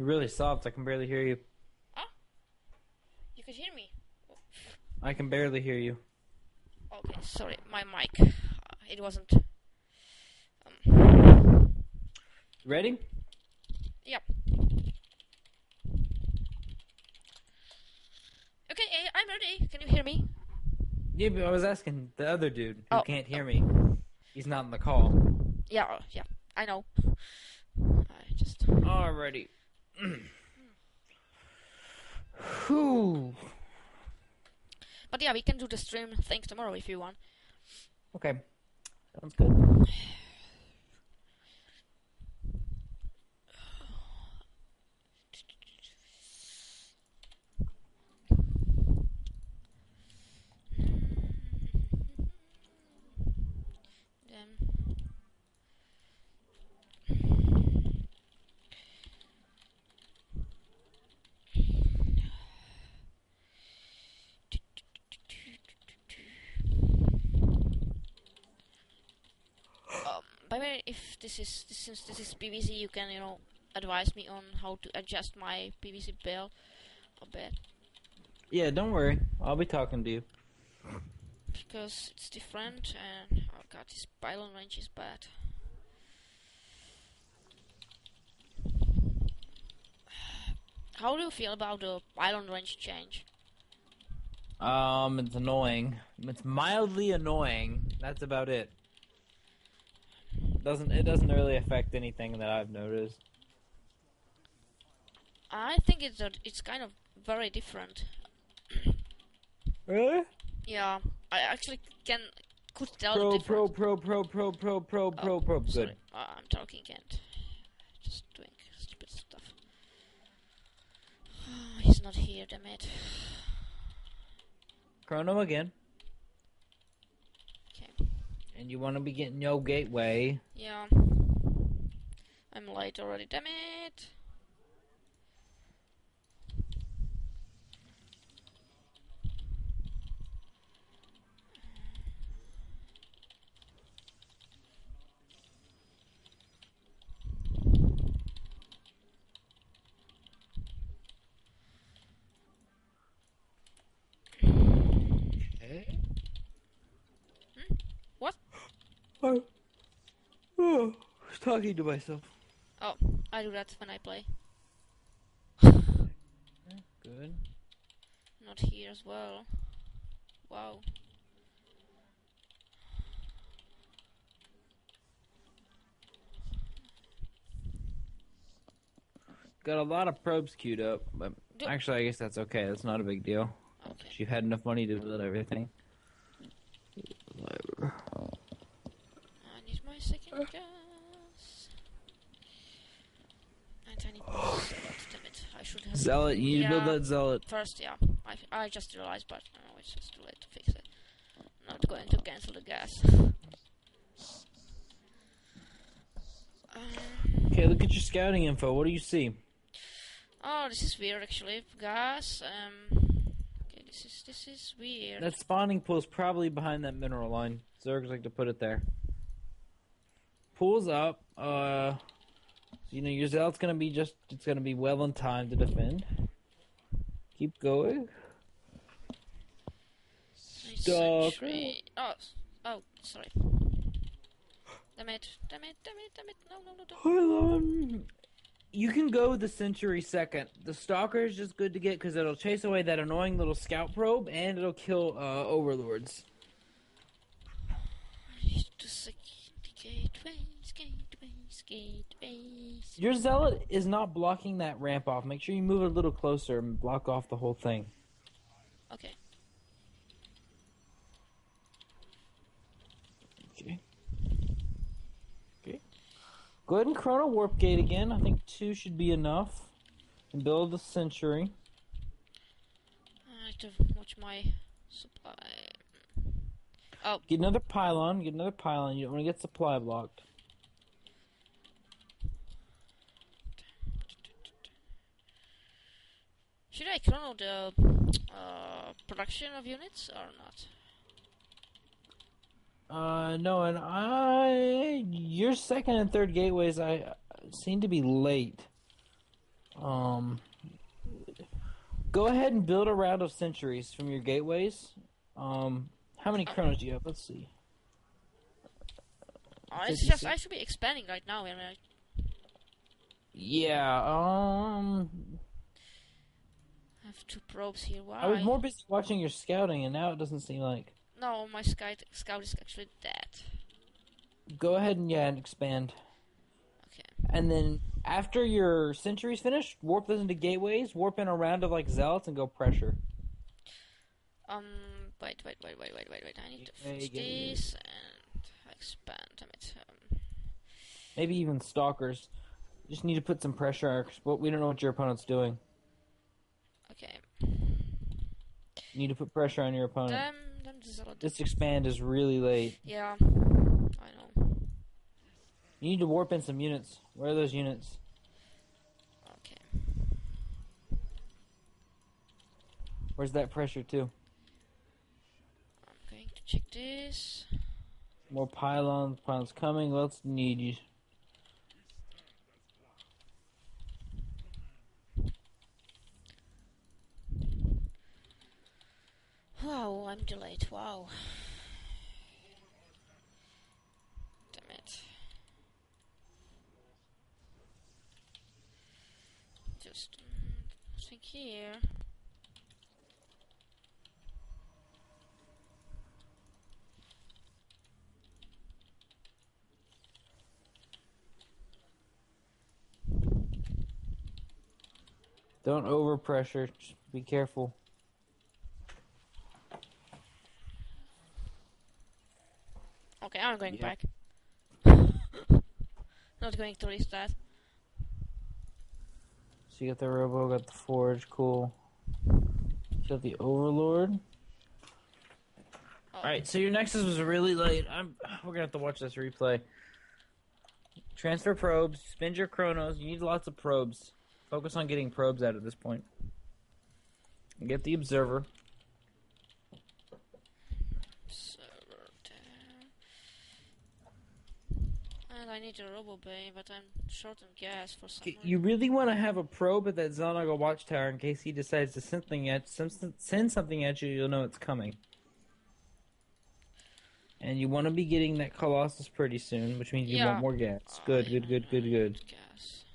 You're really soft. I can barely hear you. Ah, you could hear me. I can barely hear you. Okay, sorry, my mic. It wasn't. Um, Ready? yeah. Okay, I'm ready. Can you hear me? Yeah, but I was asking the other dude who Oh. can't hear me. He's not in the call. Yeah, yeah, I know. I just. Alrighty. Whew. But yeah, we can do the stream thing tomorrow if you want. Okay. Sounds good. Then. By the way, if since this is PVC, you can advise me on how to adjust my PVC build a bit Yeah, don't worry. I'll be talking to you. because it's different and oh god, this pylon range is bad. How do you feel about the pylon range change? It's annoying. It's mildly annoying. That's about it. It doesn't really affect anything that I've noticed. I think it's kind of very different. Really? Yeah, I actually could tell the Probe. difference. Good. Sorry, I'm talking and just doing stupid stuff. He's not here, damn it. Chrono again. Okay. And you want to be getting no gateway. Yeah. I'm late already, damn it. Okay. What? I was talking to myself. Oh, I do that when I play. Good. Not here as well. Wow. Got a lot of probes queued up, but actually I guess that's okay. That's not a big deal. Okay. You've had enough money to build everything. I need my second gas. And I need more zealot, damn it. I should have... Zealot, you need to build Yeah. that zealot. First, yeah. I just realized, but no, it's just too late to fix it. I'm not going to cancel the gas. Okay, look at your scouting info. What do you see? Oh, this is weird actually. Gas, okay, this is weird. That spawning pool's probably behind that mineral line. Zerg's like to put it there. Pool's up. Your zealot's gonna be it's gonna be well in time to defend. Keep going. Stalker. Oh, sorry. Damn it. No, don't. Hold on. You can go the century second. The stalker is just good to get because it'll chase away that annoying little scout probe and it'll kill overlords. I need to secure gateways. Your zealot is not blocking that ramp off. Make sure you move a little closer and block off the whole thing. Okay. Okay. Go ahead and chrono warp gate again. I think 2 should be enough. And build the century. I have to watch my supply. Oh. Get another pylon. You don't want to get supply blocked. Should I chrono the production of units or not? No, and your second and third gateways seem to be late. Um, go ahead and build a round of sentries from your gateways. How many chronos do you have? Let's see. It's 56. just I should be expanding right now. I mean, Yeah. I have 2 probes here. Why? I was more busy watching your scouting, and now it doesn't seem like. No, my scout is actually dead. Go ahead and and expand. Okay. And then after your sentry's finished, warp those into gateways, warp in a round of like zealots, and go pressure. Wait. I need to Gateway, fix gateway. this and expand. Damn it. Maybe even stalkers. Just need to put some pressure arcs, but we don't know what your opponent's doing. Okay. You need to put pressure on your opponent. Damn, this is a lot. This expand is really late. Yeah, I know. You need to warp in some units. Where are those units? Okay. Where's that pressure to? I'm going to check this. More pylons. Pylons coming. What else need you? Wow, I'm delayed. Wow. Damn it. Just nothing here. Don't overpressure. Just be careful. Okay, I'm going Yep. back. Not going to risk that. So you got the Robo, got the Forge, cool. You got the Overlord. Oh. Alright, so your Nexus was really late. We're gonna have to watch this replay. Transfer probes, spend your chronos. You need lots of probes. Focus on getting probes out at this point. And get the Observer. Server there. And I need a Robo Bay, but I'm short on gas for some reason. You really want to have a probe at that Xel'Naga watchtower in case he decides to send something at you. You'll know it's coming. And you want to be getting that Colossus pretty soon, which means you want more gas. Good. Gas.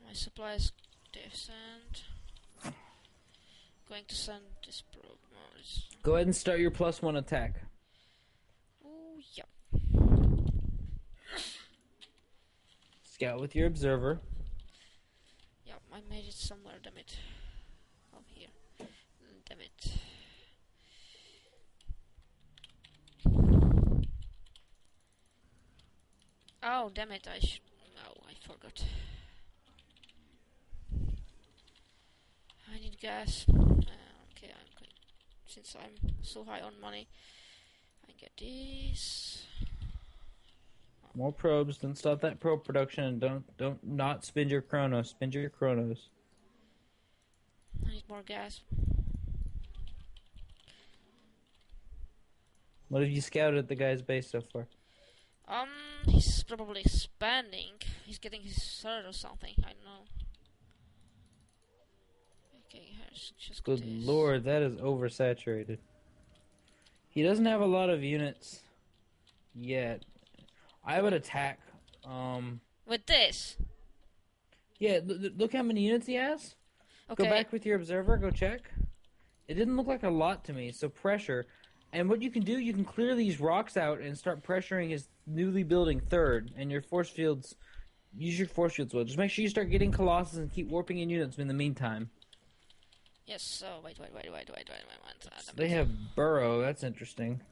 My supply is decent. Going to send this probe. Go ahead and start your +1 attack. Oh, yeah. Scout with your Observer. Yeah, I made it somewhere, damn it. Oh, here. Damn it. Oh, damn it, No, I forgot. I need gas. Okay, I'm going. Since I'm so high on money, I get this. More probes. Don't stop that probe production, and don't not spend your chronos. Spend your chronos. I need more gas. What have you scouted at the guy's base so far? He's probably expanding. He's getting his third or something. I don't know. Okay, here's just Good this. lord, that is oversaturated. He doesn't have a lot of units yet. I would attack. With this. Yeah, look how many units he has. Okay. Go back with your Observer. Go check. It didn't look like a lot to me. So pressure. And what you can do, you can clear these rocks out and start pressuring his newly building third. And your force fields, use your force fields well. Just make sure you start getting Colossus and keep warping in units in the meantime. Yes. So wait. So they have Burrow. That's interesting.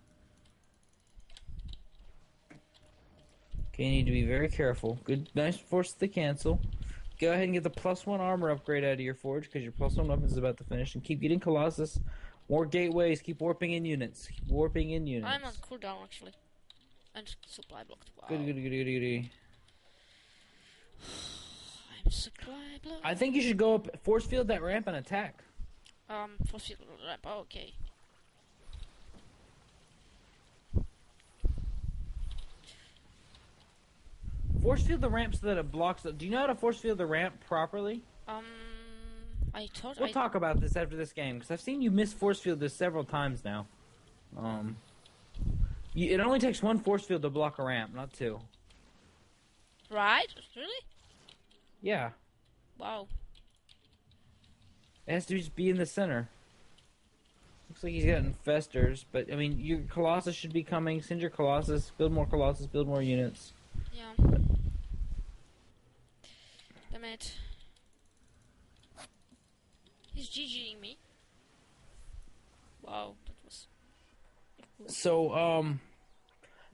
Okay, you need to be very careful. Good, nice force to cancel. Go ahead and get the +1 armor upgrade out of your forge because your +1 weapons is about to finish. And keep getting Colossus. More gateways. Keep warping in units. Keep warping in units. I'm on cooldown actually. And supply blocked. Wow. Good. I'm supply blocked. I think you should go up, force field that ramp and attack. Force field ramp. Oh, okay. force field the ramp so that it blocks. Do you know how to force field the ramp properly? I thought We'll talk about this after this game because I've seen you miss force field this several times now. It only takes one force field to block a ramp, not two. Right? Really? Yeah, Wow. it has to just be in the center. Looks like he's got infestors, but I mean, your Colossus should be coming. Send your Colossus, build more units. Yeah. Damn it. He's GGing me. Wow, that was... So,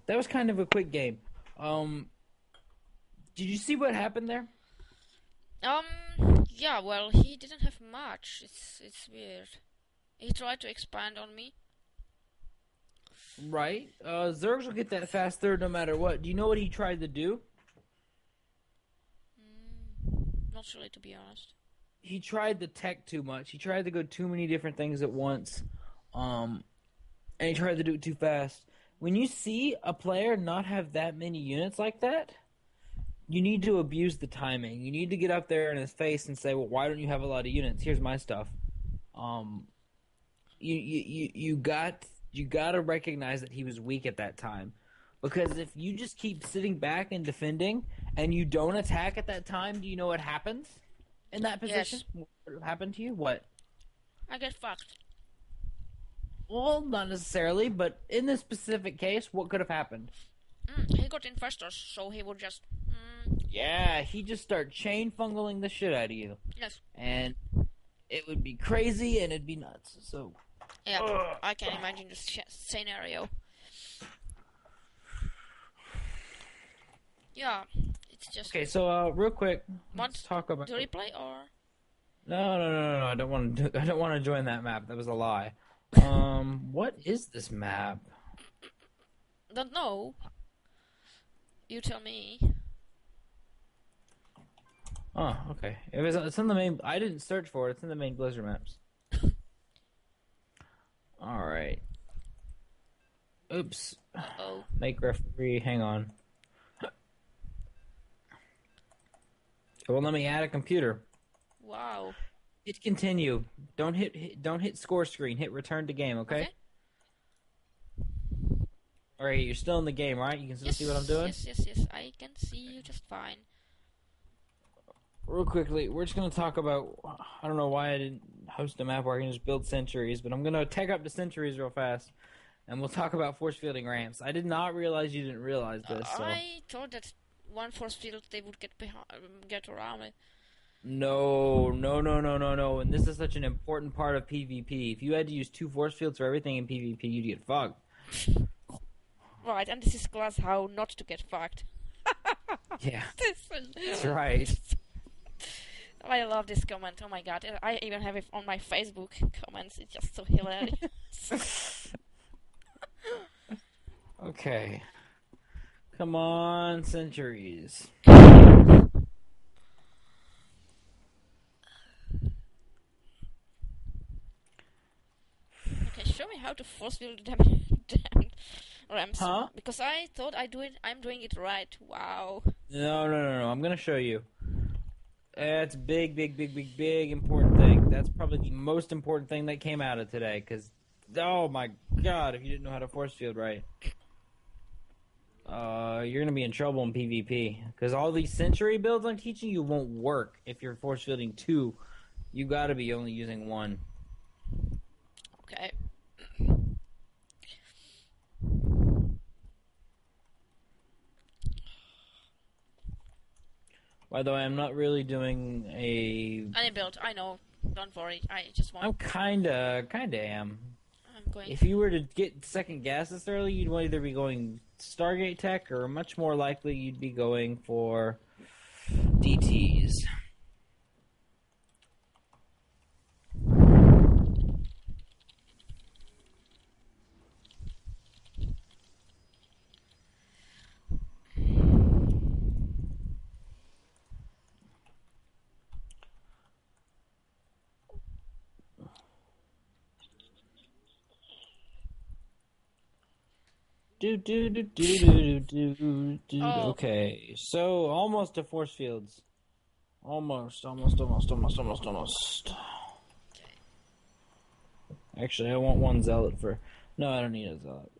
that was kind of a quick game. Did you see what happened there? Yeah, well, he didn't have much. It's weird. He tried to expand on me. Right. Zergs will get that fast third no matter what. Do you know what he tried to do? Not really, to be honest. He tried to tech too much. He tried to go too many different things at once. And he tried to do it too fast. When you see a player not have that many units like that, you need to abuse the timing. You need to get up there in his face and say, "Well, why don't you have a lot of units? Here's my stuff." You got to recognize that he was weak at that time, because if you just keep sitting back and defending and you don't attack at that time, do you know what happens in that position? Yes. What happened to you? What? I get fucked. Well, not necessarily, but in this specific case, what could have happened? He got infestors, so he would just... Yeah, he just start chain fungling the shit out of you. Yes. And it would be crazy and it'd be nuts. So, yeah, I can imagine this scenario. Yeah, it's just... okay, so real quick, let's Want talk about to replay or... No. I don't want to join that map. That was a lie. What is this map? Don't know. You tell me. Oh, okay. It's in the main. I didn't search for it. It's in the main Blizzard maps. All right. Oops. Oh. Make referee. Hang on. It won't let me add a computer. Wow. Hit continue. Don't hit score screen. Hit return to game. Okay. All right. You're still in the game, right? You can still see what I'm doing. Yes. I can see you just fine. Real quickly, we're just gonna talk about. I don't know why I didn't host a map where I can just build sentries, but I'm gonna tech up the sentries real fast, and we'll talk about force fielding ramps. I did not realize you didn't realize this. So. I thought that one force field they would get around it. No. And this is such an important part of PvP. If you had to use 2 force fields for everything in PvP, you'd get fucked. Right, and this is class how not to get fucked. Yeah, that's right. I love this comment. Oh my god, I even have it on my Facebook comments. It's just so hilarious. Okay. Come on, centuries. Okay, show me how to force field the damn ramps. Huh? Because I thought I'm doing it right. Wow. No. I'm gonna show you. That's big important thing. That's probably the most important thing that came out of today. Cause, oh my god, if you didn't know how to force field right, you're gonna be in trouble in PvP. Cause all these century builds I'm teaching you won't work if you're force fielding 2. You gotta be only using 1. Okay. By the way, I'm not really doing Any build, I know. Don't worry. I just want. I'm kinda am. I'm going. If you were to get second gas this early, you'd either be going Stargate Tech, or much more likely you'd be going for DTs. Oh, Okay, so almost to force fields. Almost. Actually, I want one zealot for. No, I don't need a zealot.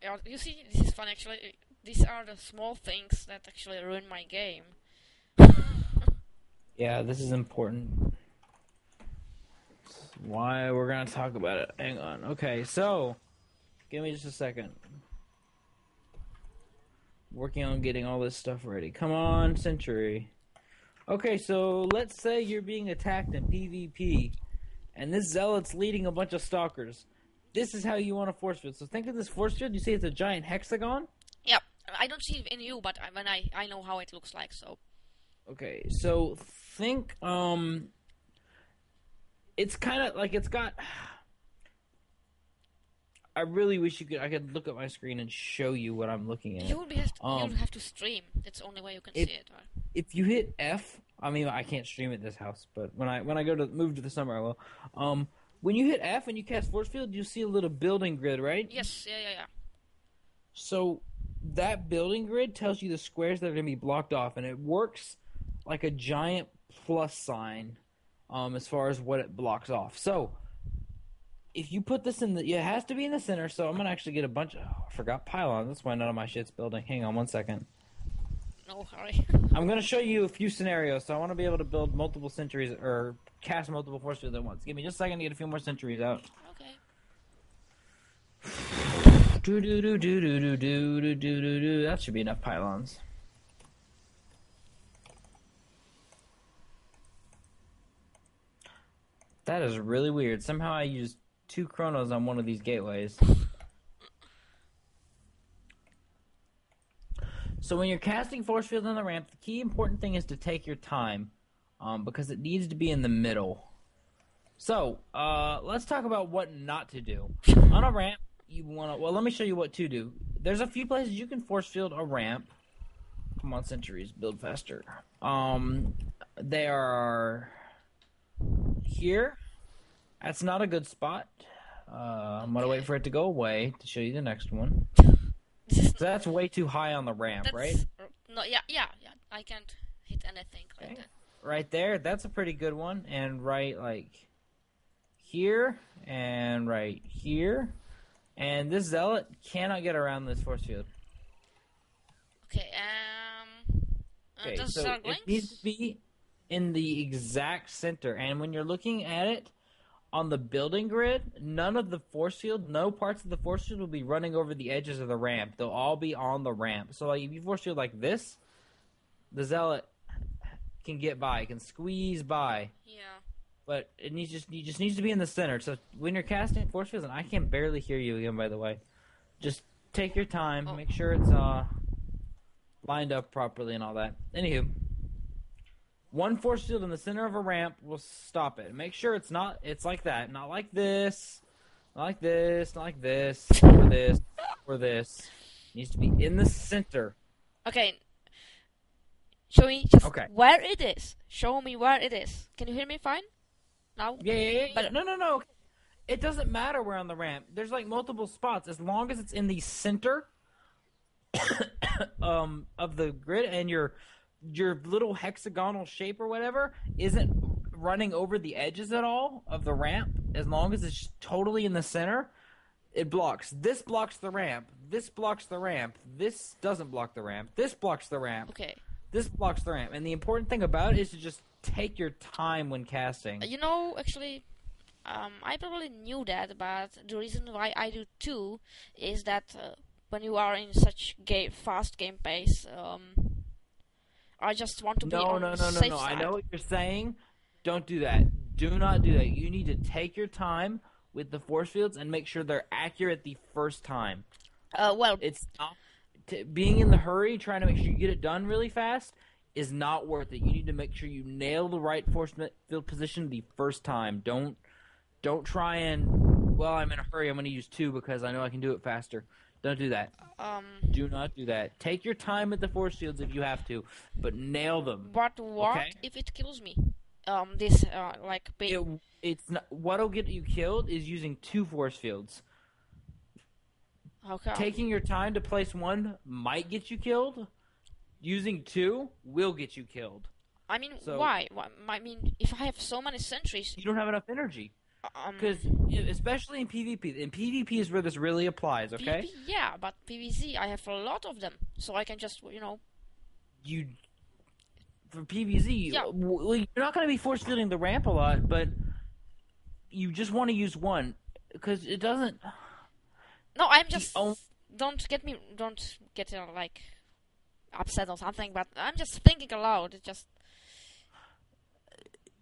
yeah, you see, this is fun actually. These are the small things that actually ruin my game. Yeah, this is important. Why we're gonna talk about it. Hang on. Okay, so give me just a second. Working on getting all this stuff ready. Come on, Century. Okay, so let's say you're being attacked in PvP, and this zealot's leading a bunch of stalkers. This is how you want a force field. So think of this force field. You see it's a giant hexagon? Yep, I don't see it in you, but when I know how it looks like, so. Okay, so think, it's kind of like it's got. I really wish I could look at my screen and show you what I'm looking at. You would have to stream. That's the only way you can see it. Right? If you hit F, I mean I can't stream at this house, but when I go to move to the summer I will. When you hit F and you cast force field, you'll see a little building grid, right? Yes, yeah. So that building grid tells you the squares that are going to be blocked off, and it works like a giant plus sign as far as what it blocks off. So if you put this in it has to be in the center, so I'm going to actually get a bunch of, I forgot pylons, that's why none of my shit's building. Hang on one second. No hurry. I'm going to show you a few scenarios, so I want to be able to build multiple sentries, or cast multiple force fields at once. Give me just a second to get a few more sentries out. Okay. That should be enough pylons. That is really weird. Somehow I used 2 chronos on one of these gateways. So when you're casting force fields on the ramp, the key important thing is to take your time, because it needs to be in the middle. So let's talk about what not to do. On a ramp, you want to. Well, let me show you what to do. There's a few places you can force field a ramp. Come on, sentries, build faster. They are here. That's not a good spot. I'm gonna wait for it to go away to show you the next one. So that's way too high on the ramp, right? No, yeah. I can't hit anything like that. Right there, that's a pretty good one. And right, like, here, and right here. And this zealot cannot get around this force field. Okay, Okay, does so it needs to be in the exact center. And when you're looking at it on the building grid, none of the force field, no parts of the force field will be running over the edges of the ramp. They'll all be on the ramp. So like if you force field like this, the zealot can get by, can squeeze by. Yeah. But it just needs to be in the center. So when you're casting force fields, and I can barely hear you again, by the way, just take your time, make sure it's lined up properly and all that. Anywho, one force field in the center of a ramp will stop it. Make sure it's like that, not like this, not like this, not like this, or this, or this. It needs to be in the center. Okay. Show me just Okay. where it is. Show me where it is. Can you hear me fine? Now? Yeah. But No. It doesn't matter where on the ramp. There's like multiple spots. As long as it's in the center of the grid, and your little hexagonal shape or whatever isn't running over the edges at all of the ramp, as long as it's just totally in the center, it blocks. This blocks the ramp. This blocks the ramp. This doesn't block the ramp. This blocks the ramp. okay. This blocks the ramp. And the important thing about it is to just take your time when casting. You know, actually, I probably knew that, but the reason why I do too is that when you are in such fast game pace, I just want to be on the safe No. side. I know what you're saying. Don't do that. Do not do that. You need to take your time with the force fields and make sure they're accurate the first time. Well, It's not being in the hurry, trying to make sure you get it done really fast is not worth it. You need to make sure you nail the right force field position the first time. Don't try and, well, I'm in a hurry, I'm going to use 2 because I know I can do it faster. Don't do that. Um, Do not do that. Take your time with the force fields if you have to, but nail them. but what Okay? if it kills me? This like It's not. What'll get you killed is using 2 force fields. how come? Taking your time to place 1 might get you killed. Using 2 will get you killed. I mean, So- why? I mean, if I have so many sentries, You don't have enough energy. Because, especially in PvP, is where this really applies, okay? PvP, yeah, but PvZ, I have a lot of them, so I can just, For PvZ, Yeah. you're not going to be force fielding the ramp a lot, but you just want to use 1. Because it doesn't... No, I'm just. Oh. Don't get like upset or something. But I'm just thinking aloud. It just.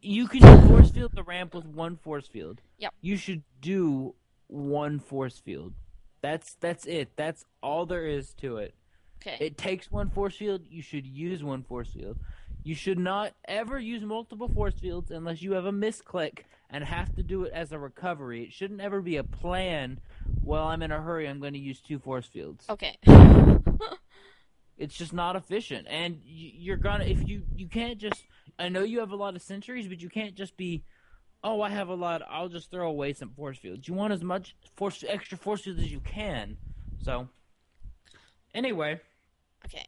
You can force field the ramp with 1 force field. Yep. You should do 1 force field. That's it. That's all there is to it. Okay. It takes 1 force field. You should use 1 force field. You should not ever use multiple force fields unless you have a misclick and have to do it as a recovery. It shouldn't ever be a plan. Well, I'm in a hurry. I'm going to use 2 force fields. Okay. It's just not efficient, and you're gonna if you can't just. I know you have a lot of sentries, but you can't just be. Oh, I have a lot. I'll just throw away some force fields. You want as much extra force fields as you can. So, anyway, Okay.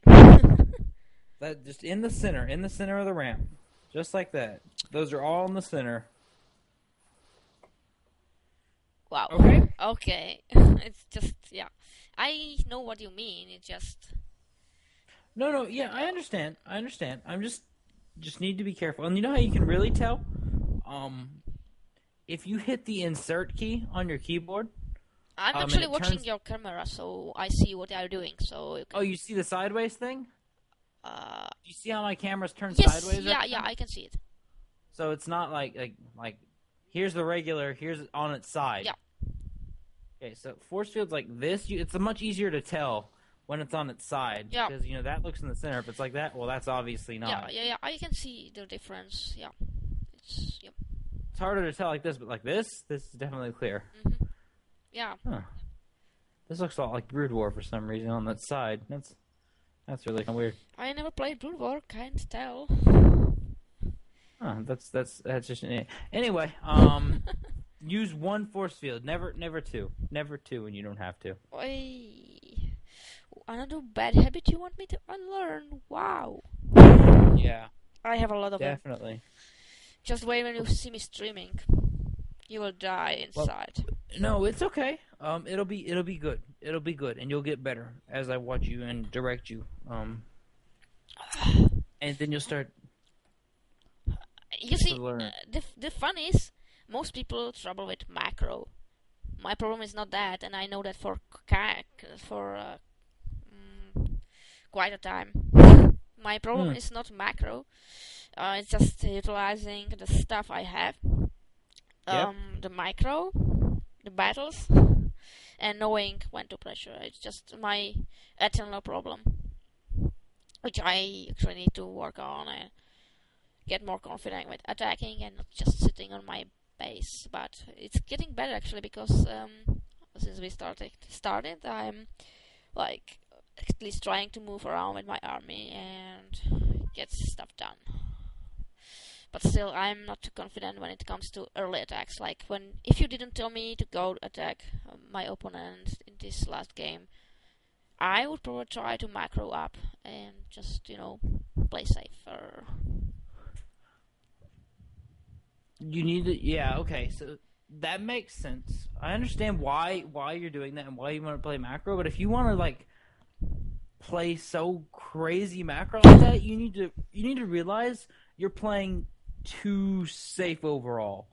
that just in the center of the ramp, just like that. Those are all in the center. Wow. Okay. Okay. It's just yeah. I know what you mean. It just. No, yeah, I understand. I'm just need to be careful. And you know how you can really tell? If you hit the insert key on your keyboard. I'm and actually it watching turns- your camera, so I see what you're doing. So. You can, Oh, you see the sideways thing? You see how my camera's turned yes. sideways? Yeah. every Yeah. time? I can see it. So it's not like here's the regular, here's on its side. Yeah. Okay, so force fields like this, it's much easier to tell when it's on its side. Yeah. Because that looks in the center. If it's like that, well, that's obviously not. Yeah. I can see the difference. Yeah. It's yep. It's harder to tell like this, but like this is definitely clear. Yeah. Huh. This looks a lot like Brood War for some reason on that side. That's really kind of weird. I never played Brood War. Can't tell. Huh, that's just anyway. Use 1 force field, never 2, never 2 when you don't have to. Oi. Another bad habit you want me to unlearn? Wow. Yeah, I have a lot of them. definitely. Just wait when you see me streaming. You will die inside. No, it's okay. It'll be good. It'll be good, and you'll get better as I watch you and direct you. And then you'll start. You see, to learn. the fun is, most people trouble with macro. My problem is not that, and I know that for quite a time. My problem is not macro. It's just utilizing the stuff I have. Yep. The micro, the battles, and knowing when to pressure. It's just my eternal problem, which I actually need to work on and get more confident with attacking and not just sitting on my base. But it's getting better actually, because since we started, I'm like at least trying to move around with my army and get stuff done. But still, I'm not too confident when it comes to early attacks. Like if you didn't tell me to go attack my opponent in this last game, I would probably try to macro up and just play safer. You need to, yeah, okay, so that makes sense. I understand why you're doing that and why you want to play macro, but if you want to play so crazy macro like that, you need to realize you're playing too safe overall.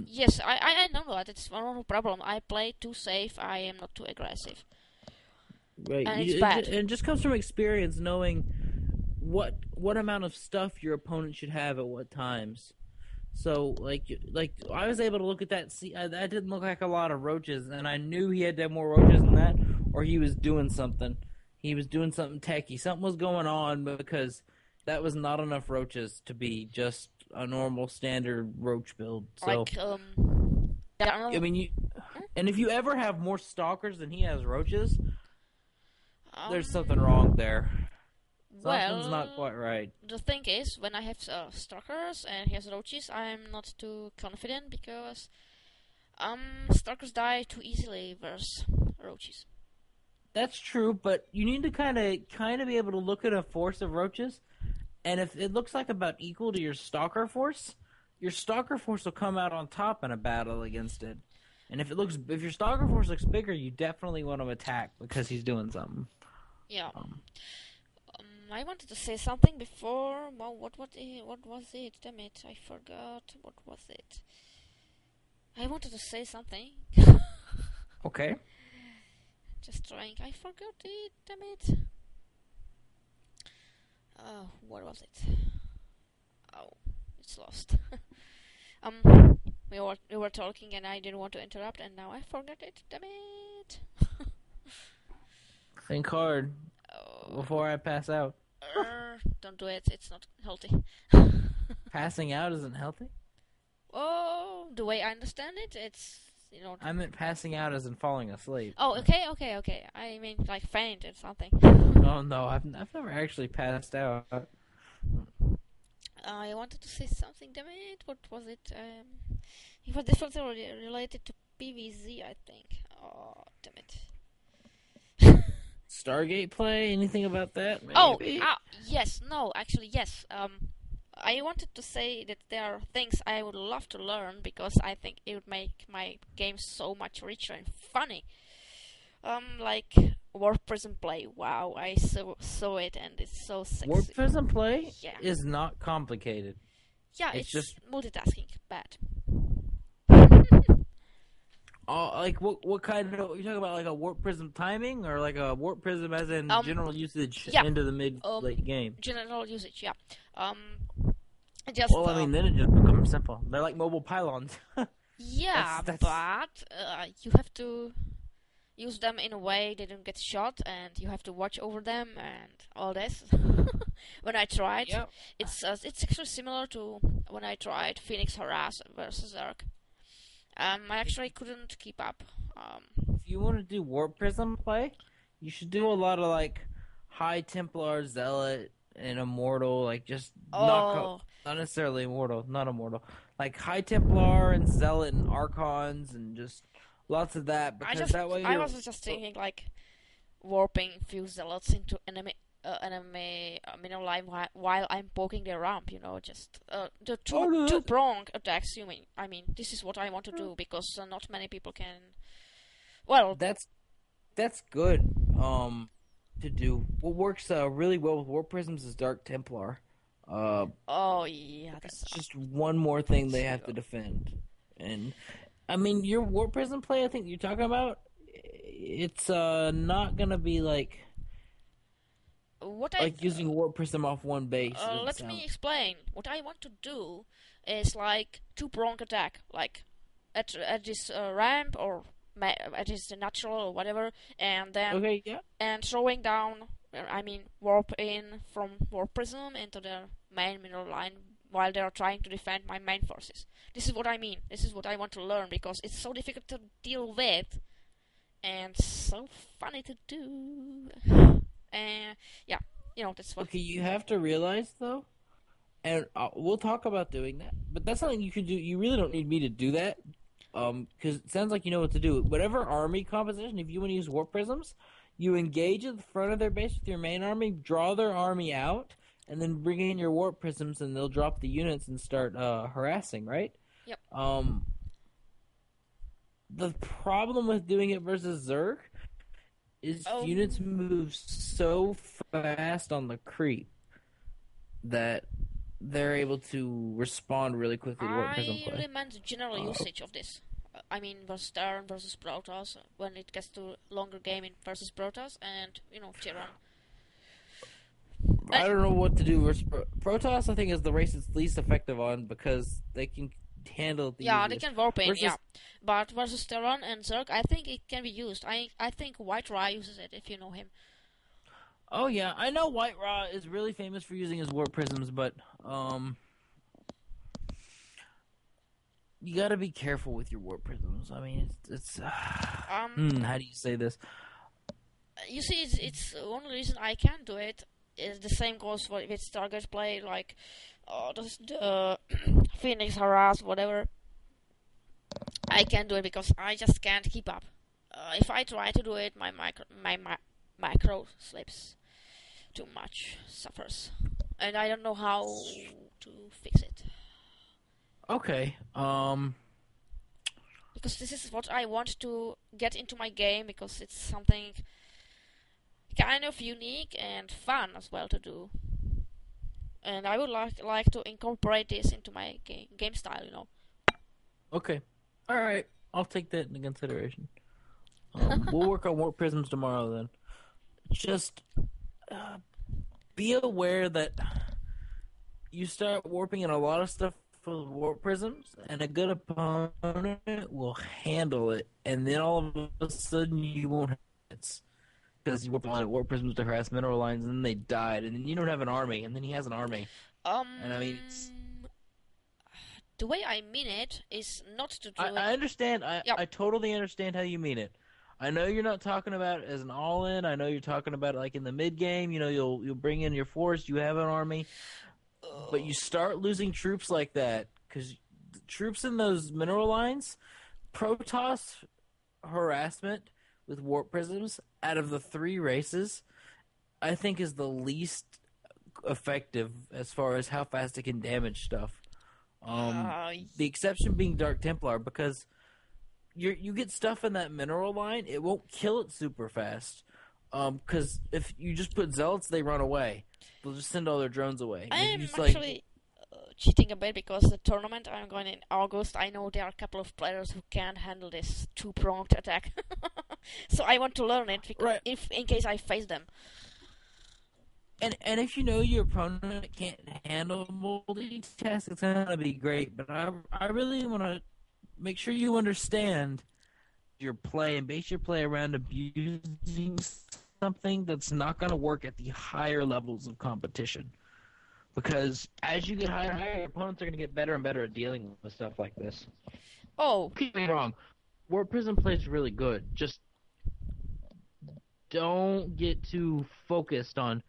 Yes, I know that. It's one problem. I play too safe. I am not too aggressive. Right, and it's bad. And it just comes from experience, knowing what amount of stuff your opponent should have at what times. So, like I was able to look at that. See, that didn't look like a lot of roaches, and I knew he had to have more roaches than that, or he was doing something. He was doing something techie. Something was going on, because that was not enough roaches to be just a normal standard roach build. So, I mean, And if you ever have more stalkers than he has roaches, there's something Um, wrong there. Something's not well, quite right. the thing is, when I have stalkers and he has roaches, I'm not too confident because stalkers die too easily versus roaches. That's true, but you need to kind of be able to look at a force of roaches, and if it looks like about equal to your stalker force will come out on top in a battle against it. And if your stalker force looks bigger, you definitely want to attack because he's doing something. Yeah. Um, I wanted to say something before. Well, what was it? What was it? Damn it! I forgot. What was it? I wanted to say something. okay. Just trying. I forgot it. Damn it. Oh, what was it? Oh, it's lost. We were talking and I didn't want to interrupt, and now I forgot it. Damn it. Think hard Oh, before I pass out. don't do it. It's not healthy. Passing out isn't healthy? Oh, the way I understand it, it's I meant passing out as in falling asleep. Oh, okay. I mean, like faint or something. Oh no, I've never actually passed out. I wanted to say something. Damn it! What was it? It was definitely related to PVZ, I think. Oh, damn it. Stargate play? Anything about that? Oh, Maybe? yes. No, actually, yes. I wanted to say that there are things I would love to learn because I think it would make my game so much richer and funny. Like Warp Prism play. Wow, I saw it and it's so sexy. Warp Prism play Yeah. is not complicated. Yeah, It's just multitasking. Bad. like what kind of you talking about, like a Warp Prism timing or like a Warp Prism as in general usage yeah. into the mid late game? General usage, yeah. Just. Well, I mean, then it just becomes simple. They're like mobile pylons. Yeah, that's- but you have to use them in a way they don't get shot, and you have to watch over them and all this. When I tried, Yep. it's actually similar to when I tried Phoenix Harass versus Zerg. I actually couldn't keep up. If you want to do Warp Prism play, you should do a lot of like High Templar, Zealot, and Immortal, like just not necessarily Immortal, not Immortal, like High Templar and Zealot and Archons and just lots of that because that way I was just thinking like warping few zealots into enemy mineral line while I'm poking their ramp, just the two prong attacks. I mean, this is what I want to do because not many people can. Well, that's good. To do what works really well with Warp Prisms is Dark Templar. Oh yeah, that's just one more thing they have to defend. And I mean, your Warp Prism play, I think you're talking about, it's not gonna be like using Warp Prism off one base. Let me explain. What I want to do is like two-prong attack, like at this ramp or at this natural or whatever, and then and throwing down. I mean, warp in from Warp Prism into their main mineral line while they are trying to defend my main forces. This is what I mean. This is what I want to learn because it's so difficult to deal with and so funny to do. Yeah, that's what. Okay, you have to realize though, and we'll talk about doing that. But that's something you can do. You really don't need me to do that, because it sounds like you know what to do. Whatever army composition, if you want to use Warp Prisms, you engage at the front of their base with your main army, draw their army out, and then bring in your Warp Prisms, and they'll drop the units and start harassing. Right? Yep. The problem with doing it versus Zerg is units move so fast on the creep that they're able to respond really quickly to Warp Prism play. I really meant the general usage of this. I mean, versus Terran versus Protoss, when it gets to longer game in versus Protoss, and, Terran. I don't know what to do versus Protoss. I think is the race it's least effective on because they can handle the easiest. They can warp in, but versus Terran and Zerg, I think it can be used. I think White Ra uses it, if you know him. Oh yeah, I know White Ra is really famous for using his Warp Prisms, but you got to be careful with your warp prisms. I mean, it's how do you say this? You see, it's one reason I can't do it. Is the same goes for with target play, like the Phoenix harass, whatever. I can't do it because I just can't keep up. If I try to do it, my macro slips too much, suffers, and I don't know how to fix it. Okay. Because this is what I want to get into my game, because it's something kind of unique and fun as well to do. And I would like to incorporate this into my game style, you know. Okay. All right. I'll take that into consideration. We'll work on warp prisms tomorrow then. Just be aware that you start warping in a lot of stuff with warp prisms, and a good opponent will handle it, and then all of a sudden you won't have hits. Because you warp a lot of warp prisms to harass mineral lines, and then they died, and then you don't have an army, and then he has an army. And I mean, the way I mean it is not to do it. I understand. Yep. I totally understand how you mean it. I know you're not talking about it as an all-in. I know you're talking about it like in the mid-game. You know, you'll bring in your force. You have an army. But you start losing troops like that, because troops in those mineral lines, Protoss harassment with warp prisms, out of the 3 races, I think is the least effective as far as how fast it can damage stuff. The exception being Dark Templar, because you get stuff in that mineral line, it won't kill it super fast. Because if you just put zealots, they run away. They'll just send all their drones away. I am It's actually cheating a bit, because the tournament I'm going in August, I know there are a couple of players who can't handle this 2-pronged attack. So I want to learn it, because in case I face them. And if you know your opponent can't handle multitask, it's gonna be great. But I really want to make sure you understand your play and base your play around abusing something that's not gonna work at the higher levels of competition. Because as you get higher and higher, your opponents are gonna get better and better at dealing with stuff like this. Oh, Keep me wrong. Warp Prism play is really good. Just don't get too focused on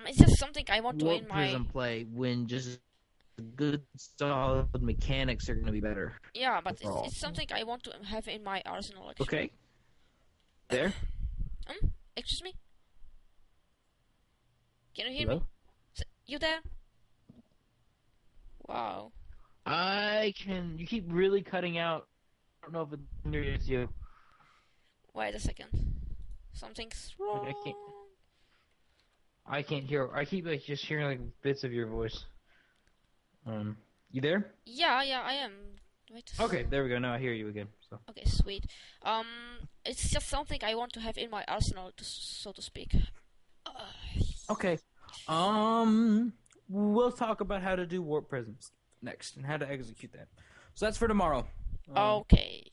it's just something I want to warp in my prism play when just good solid mechanics are going to be better. yeah, but it's something I want to have in my arsenal. Actually. Okay. There. Excuse me. Can you hear Hello? me? You there? Wow. I can. You keep really cutting out. I don't know if it's you. Wait a second. Something's wrong. I can't hear. I keep just hearing like bits of your voice. You there? Yeah, I am. Wait. Okay, there we go. Now I hear you again. So. Okay, sweet. It's just something I want to have in my arsenal, so to speak. Okay. We'll talk about how to do warp prisms next and how to execute that. So that's for tomorrow. Okay.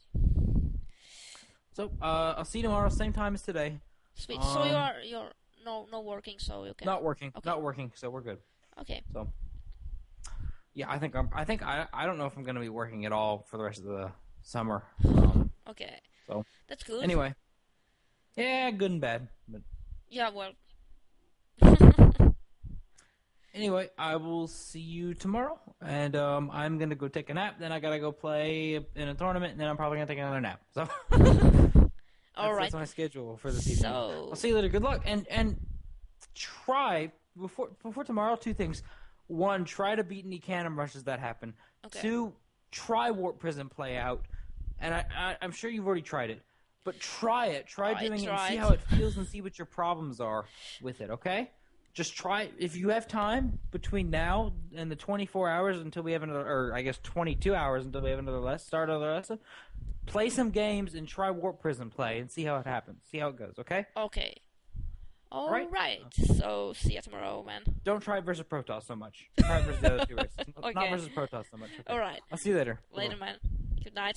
So I'll see you tomorrow, same time as today. Sweet. So you're no working, so you can. Not working. Okay. Not working. So we're good. Okay. So. Yeah, I don't know if I'm gonna be working at all for the rest of the summer. Okay. So. That's good. Anyway. Yeah, good and bad, but. Yeah, well. Anyway, I will see you tomorrow, and I'm gonna go take a nap. Then I gotta go play in a tournament, and then I'm probably gonna take another nap. So. All right. That's my schedule for this evening. So. I'll see you later. Good luck, and try before tomorrow. 2 things. 1, try to beat any cannon rushes that happen. Okay. 2, try warp prism play out, and I'm sure you've already tried it, but try it. Try doing it and see how it feels and see what your problems are with it. Okay. Just try. If you have time between now and the 24 hours until we have another, or I guess 22 hours until we have another start another lesson, play some games and try Warp Prism play and see how it happens. See how it goes, okay? Okay. All right. So, see you tomorrow, man. Don't try it versus Protoss so much. Try it versus the other 2 races. Okay. Not versus Protoss so much. Okay. All right. I'll see you later. Later, man. Good night.